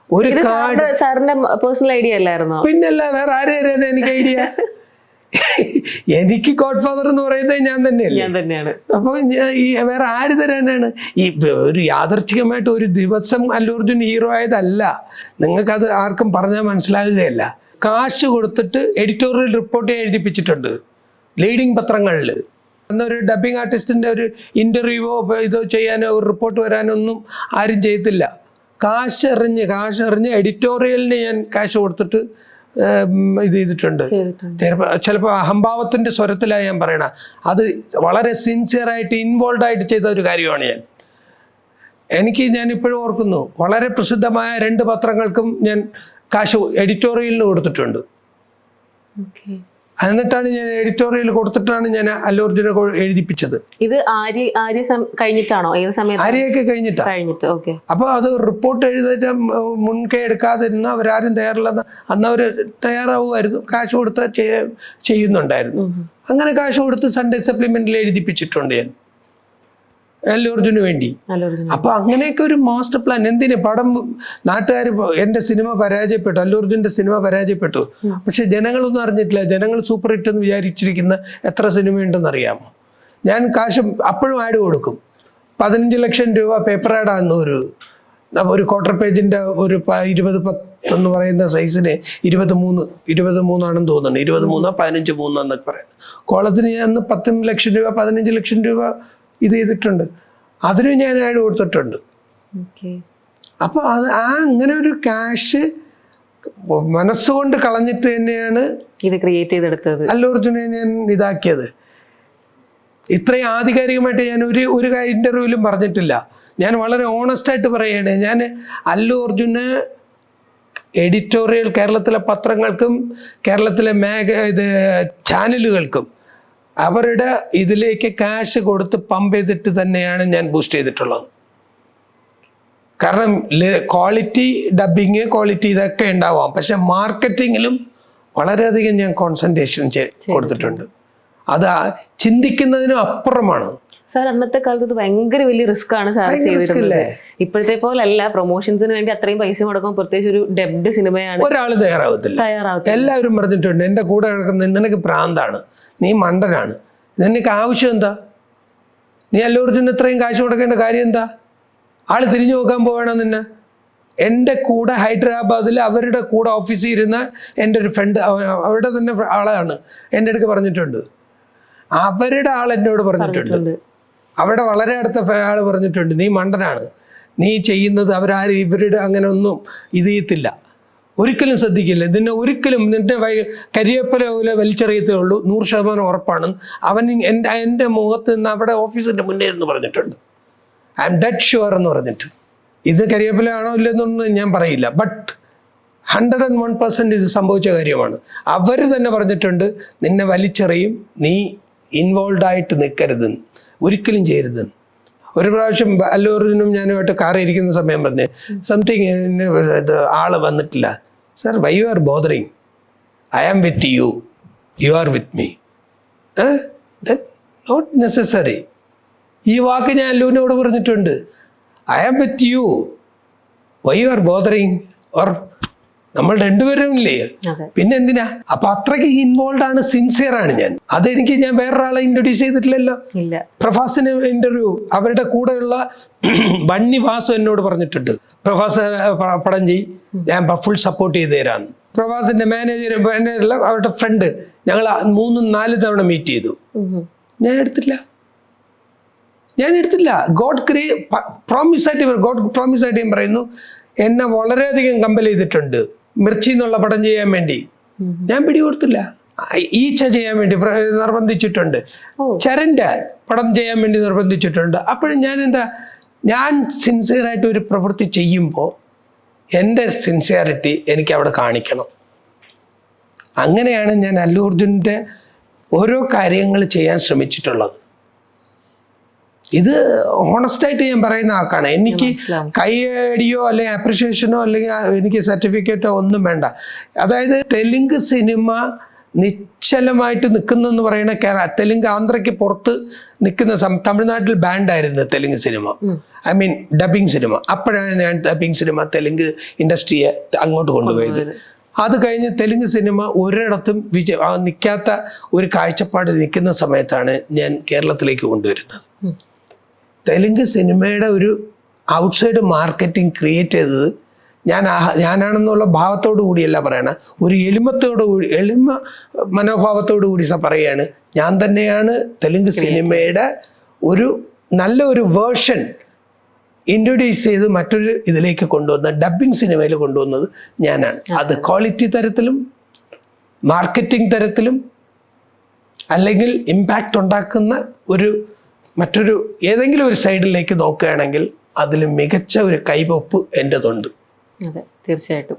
ഒരു കാർഡ് സാറിന്റെ പേഴ്സണൽ ഐഡിയ അല്ലായിരുന്നോ? പിന്നല്ല, വേറെ ആരും എനിക്ക് ഐഡിയ. എനിക്ക് ഗോഡ് ഫാദർ എന്ന് പറയുന്നത് ഞാൻ തന്നെയാണ്. അപ്പൊ വേറെ ആര് തരാനാണ്? ഈ ഒരു യാദർച്ഛികമായിട്ട് ഒരു ദിവസം അല്ലു അർജുൻ ഹീറോ ആയതല്ല. നിങ്ങൾക്കത് ആർക്കും പറഞ്ഞാൽ മനസ്സിലാകുകയല്ല. കാശ് കൊടുത്തിട്ട് എഡിറ്റോറിയൽ റിപ്പോർട്ട് എഴുതിപ്പിച്ചിട്ടുണ്ട് ലീഡിങ് പത്രങ്ങളിൽ. എന്നൊരു ഡബിങ് ആർട്ടിസ്റ്റിന്റെ ഒരു ഇന്റർവ്യൂവോ ഇതോ ചെയ്യാനോ ഒരു റിപ്പോർട്ട് വരാനൊന്നും ആരും ചെയ്തില്ല. കാശ് എറിഞ്ഞ് എഡിറ്റോറിയലിന് ഞാൻ കാശ് കൊടുത്തിട്ട് ഇത് ചെയ്തിട്ടുണ്ട്. ചിലപ്പോൾ അഹംഭാവത്തിന്റെ സ്വരത്തിലാണ് ഞാൻ പറയണ. അത് വളരെ സിൻസിയറായിട്ട് ഇൻവോൾവ് ആയിട്ട് ചെയ്ത ഒരു കാര്യമാണ് ഞാൻ ഇപ്പോഴും ഓർക്കുന്നു. വളരെ പ്രസിദ്ധമായ 2 പത്രങ്ങൾക്കും ഞാൻ കാശ് എഡിറ്റോറിയലിന് കൊടുത്തിട്ടുണ്ട്. എന്നിട്ടാണ് ഞാൻ എഡിറ്റോറിയൽ കൊടുത്തിട്ടാണ് ഞാൻ അല്ലു അർജുനെ എഴുതിപ്പിച്ചത്. ഇത് ആര്യ കഴിഞ്ഞിട്ടാണോ? ഏത് സമയത്ത്? ആര്യയൊക്കെ കഴിഞ്ഞിട്ട്. അപ്പൊ അത് റിപ്പോർട്ട് എഴുതാൻ മുൻകൈ എടുക്കാതിരുന്ന അവരാരും തയ്യാറില്ലെന്ന് അന്ന് അവര് തയ്യാറാവുമായിരുന്നു. കാശ് കൊടുത്ത് ചെയ്യുന്നുണ്ടായിരുന്നു. അങ്ങനെ കാശ് കൊടുത്ത് സൺഡേ സപ്ലിമെന്റിൽ എഴുതിപ്പിച്ചിട്ടുണ്ട് ഞാൻ അല്ലു അർജുന് വേണ്ടി. അപ്പൊ അങ്ങനെയൊക്കെ ഒരു മാസ്റ്റർ പ്ലാൻ. എന്തിന് പടം നാട്ടുകാർ എന്റെ സിനിമ പരാജയപ്പെട്ടു, അല്ലു അർജുന്റെ സിനിമ പരാജയപ്പെട്ടു, പക്ഷെ ജനങ്ങളൊന്നും അറിഞ്ഞിട്ടില്ല. ജനങ്ങൾ സൂപ്പർ ഹിറ്റ് എന്ന് വിചാരിച്ചിരിക്കുന്ന എത്ര സിനിമയുണ്ടെന്ന് അറിയാമോ? ഞാൻ കാശ് അപ്പോഴും ആഡ് കൊടുക്കും. 15 ലക്ഷം രൂപ പേപ്പർ ആഡാന്ന് ഒരു ക്വാർട്ടർ പേജിന്റെ ഒരു 20 എന്ന് പറയുന്ന സൈസിന് 23 ആണെന്ന് തോന്നുന്നു. 23 15 എന്നൊക്കെ പറയുന്നത്. കോളത്തിന് ഞാൻ 10 ലക്ഷം രൂപ 15 ലക്ഷം രൂപ ഇത് ചെയ്തിട്ടുണ്ട്. അതിനും ഞാൻ ആഡ് കൊടുത്തിട്ടുണ്ട്. അപ്പൊ അങ്ങനെ ഒരു ക്യാഷ് മനസ്സുകൊണ്ട് കളഞ്ഞിട്ട് തന്നെയാണ് ഇത് ക്രിയേറ്റ് ചെയ്തെടുത്തത്. അല്ലു അർജുനെ ഞാൻ ഇതാക്കിയത്. ഇത്രയും ആധികാരികമായിട്ട് ഞാൻ ഒരു ഇന്റർവ്യൂവിലും പറഞ്ഞിട്ടില്ല. ഞാൻ വളരെ ഓണസ്റ്റ് ആയിട്ട് പറയുകയാണ്. ഞാൻ അല്ലു അർജുന് എഡിറ്റോറിയൽ കേരളത്തിലെ പത്രങ്ങൾക്കും കേരളത്തിലെ ചാനലുകൾക്കും അവരുടെ ഇതിലേക്ക് ക്യാഷ് കൊടുത്ത് പമ്പ് ചെയ്തിട്ട് തന്നെയാണ് ഞാൻ ബൂസ്റ്റ് ചെയ്തിട്ടുള്ളത്. കാരണം ക്വാളിറ്റി ഡബിങ്, ക്വാളിറ്റി ഇതൊക്കെ ഉണ്ടാവാം, പക്ഷെ മാർക്കറ്റിങ്ങിലും വളരെയധികം ഞാൻ കോൺസെൻട്രേഷൻ കൊടുത്തിട്ടുണ്ട്. അത് ചിന്തിക്കുന്നതിനും അപ്പുറമാണ്. സാർ അന്നത്തെ കാലത്ത് ഇത് ഭയങ്കര വലിയ റിസ്ക് ആണ് സാർ ചെയ്തിട്ടുള്ളത്. ഇപ്പോഴത്തെ പോലല്ല, പ്രൊമോഷൻസിന് വേണ്ടി അത്രയും പൈസ മുടക്കും, പ്രത്യേകിച്ച് ഒരു ഡബ്ഡ് സിനിമയാണ്. ഒരാൾ തയ്യാറാവത്തില്ല. എല്ലാവരും പറഞ്ഞിട്ടുണ്ട് എൻ്റെ കൂടെ കിടക്കുന്ന നിനക്ക് പ്രാന്താണ്, നീ മണ്ടനാണ്, നിനക്ക് ആവശ്യം എന്താ, നീ അല്ലു അർജുന് ഇത്രയും കാശ് കൊടുക്കേണ്ട കാര്യം എന്താ, ആള് തിരിഞ്ഞു നോക്കാൻ പോവാണോ നിന്നെ. എൻ്റെ കൂടെ ഹൈദരാബാദിൽ അവരുടെ കൂടെ ഓഫീസിൽ ഇരുന്ന എൻ്റെ ഒരു ഫ്രണ്ട്, അവരുടെ തന്നെ ആളാണ്, എൻ്റെ അടുക്ക് പറഞ്ഞിട്ടുണ്ട്. അവരുടെ ആൾ എന്നോട് പറഞ്ഞിട്ടുണ്ട്, അവിടെ വളരെ അടുത്ത ആൾ പറഞ്ഞിട്ടുണ്ട്, നീ മണ്ടനാണ്, നീ ചെയ്യുന്നത് അവരാരും ഇവരുടെ അങ്ങനെ ഒന്നും ഇത് ചെയ്യത്തില്ല, ഒരിക്കലും ശ്രദ്ധിക്കില്ല, നിന്നെ ഒരിക്കലും നിന്റെ കരിയേപ്പല പോലെ വലിച്ചെറിയത്തേ ഉള്ളൂ, 100% ഉറപ്പാണ്. അവൻ എൻ്റെ മുഖത്ത് നിന്ന് അവിടെ ഓഫീസിൻ്റെ മുന്നേ എന്ന് പറഞ്ഞിട്ടുണ്ട്. ഐ എം ഡെഡ് ഷുവർ എന്ന് പറഞ്ഞിട്ട്. ഇത് കരിയേപ്പല ആണോ ഇല്ലെന്നൊന്നും ഞാൻ പറയില്ല, ബട്ട് 101% ഇത് സംഭവിച്ച കാര്യമാണ്. അവർ തന്നെ പറഞ്ഞിട്ടുണ്ട്, നിന്നെ വലിച്ചെറിയും, നീ ഇൻവോൾവ് ആയിട്ട് നിൽക്കരുതെന്ന്, ഒരിക്കലും ചെയ്യരുതെന്ന്. ഒരു പ്രാവശ്യം അല്ലു അർജുനും ഞാനുമായിട്ട് കാറിൽ ഇരിക്കുന്ന സമയം പറഞ്ഞ് സംതിങ് ആള് വന്നിട്ടില്ല, sir why you are bothering, I am with you, you are with me, not necessary. ഈ വാക്ക് ഞാൻ അല്ലുവിനോട് പറഞ്ഞിട്ടുണ്ട്, I am with you, why you are bothering, or നമ്മൾ രണ്ടുപേരും ഇല്ലേ, പിന്നെ എന്തിനാ. അപ്പൊ അത്രയ്ക്ക് ഇൻവോൾവ് ആണ്, സിൻസിയർ ആണ് ഞാൻ. അതെനിക്ക് ഞാൻ വേറൊരാളെ ഇൻട്രൊഡ്യൂസ് ചെയ്തിട്ടില്ലല്ലോ. പ്രഭാസിന് ഇന്റർവ്യൂ അവരുടെ കൂടെയുള്ള ബണ്ണി വാസു എന്നോട് പറഞ്ഞിട്ടുണ്ട്, പ്രഭാസ് പടം ചെയ്, ഞാൻ ഫുൾ സപ്പോർട്ട് ചെയ്ത് തരാന്ന്. പ്രഭാസിന്റെ മാനേജർ അവരുടെ ഫ്രണ്ട്, ഞങ്ങൾ 3-4 തവണ മീറ്റ് ചെയ്തു. ഞാൻ എടുത്തില്ല. ഗോഡ് പ്രോമിസ് ആയിട്ട് ഞാൻ പറയുന്നു, എന്നെ വളരെയധികം കമ്പൽ ചെയ്തിട്ടുണ്ട് മിർച്ചി എന്നുള്ള പടം ചെയ്യാൻ വേണ്ടി. ഞാൻ പിടികൊടുത്തില്ല. ഈച്ച ചെയ്യാൻ വേണ്ടി നിർബന്ധിച്ചിട്ടുണ്ട്, ചരന്റെ പടം ചെയ്യാൻ വേണ്ടി നിർബന്ധിച്ചിട്ടുണ്ട്. അപ്പോഴും ഞാൻ സിൻസിയറായിട്ട് ഒരു പ്രവൃത്തി ചെയ്യുമ്പോൾ എൻ്റെ സിൻസിയറിറ്റി എനിക്ക് അവിടെ കാണിക്കണം. അങ്ങനെയാണ് ഞാൻ അല്ലു അർജുൻ്റെ ഓരോ കാര്യങ്ങൾ ചെയ്യാൻ ശ്രമിച്ചിട്ടുള്ളത്. ഇത് ഓണസ്റ്റായിട്ട് ഞാൻ പറയുന്ന ആക്കാണ്. എനിക്ക് കൈയടിയോ അല്ലെങ്കിൽ അപ്രിഷിയേഷനോ അല്ലെങ്കിൽ എനിക്ക് സർട്ടിഫിക്കറ്റോ ഒന്നും വേണ്ട. അതായത് തെലുങ്ക് സിനിമ നിശ്ചലമായിട്ട് നിൽക്കുന്നെന്ന് പറയുന്ന തെലുങ്ക് ആന്ധ്രയ്ക്ക് പുറത്ത് നിൽക്കുന്ന തമിഴ്നാട്ടിൽ ബാൻഡായിരുന്നു Telugu cinema, I mean dubbing cinema. അപ്പോഴാണ് ഞാൻ ഡബിങ് സിനിമ തെലുങ്ക് ഇൻഡസ്ട്രിയെ അങ്ങോട്ട് കൊണ്ടുപോയത്. അത് കഴിഞ്ഞ് തെലുങ്ക് സിനിമ ഒരിടത്തും നിൽക്കാത്ത ഒരു കാഴ്ചപ്പാട് നിൽക്കുന്ന സമയത്താണ് ഞാൻ കേരളത്തിലേക്ക് കൊണ്ടുവരുന്നത്. തെലുങ്ക് സിനിമയുടെ ഒരു ഔട്ട്സൈഡ് മാർക്കറ്റിംഗ് ക്രിയേറ്റ് ചെയ്തത് ഞാനാണെന്നുള്ള ഭാവത്തോടു കൂടിയല്ല പറയണ, ഒരു എളിമ മനോഭാവത്തോടു കൂടി പറയുകയാണ്. ഞാൻ തന്നെയാണ് തെലുങ്ക് സിനിമയുടെ ഒരു നല്ലൊരു വേർഷൻ ഇൻട്രൊഡ്യൂസ് ചെയ്ത് മറ്റൊരു ഇതിലേക്ക് കൊണ്ടുവന്ന, ഡബ്ബിംഗ് സിനിമയിൽ കൊണ്ടുവന്നത് ഞാനാണ്. അത് ക്വാളിറ്റി തരത്തിലും മാർക്കറ്റിംഗ് തരത്തിലും അല്ലെങ്കിൽ ഇമ്പാക്റ്റ് ഉണ്ടാക്കുന്ന മറ്റൊരു ഏതെങ്കിലും ഒരു സൈഡിലേക്ക് നോക്കുകയാണെങ്കിൽ അതിൽ മികച്ച ഒരു കൈവപ്പ് എൻ്റെതുണ്ട്. അതെ, തീർച്ചയായിട്ടും.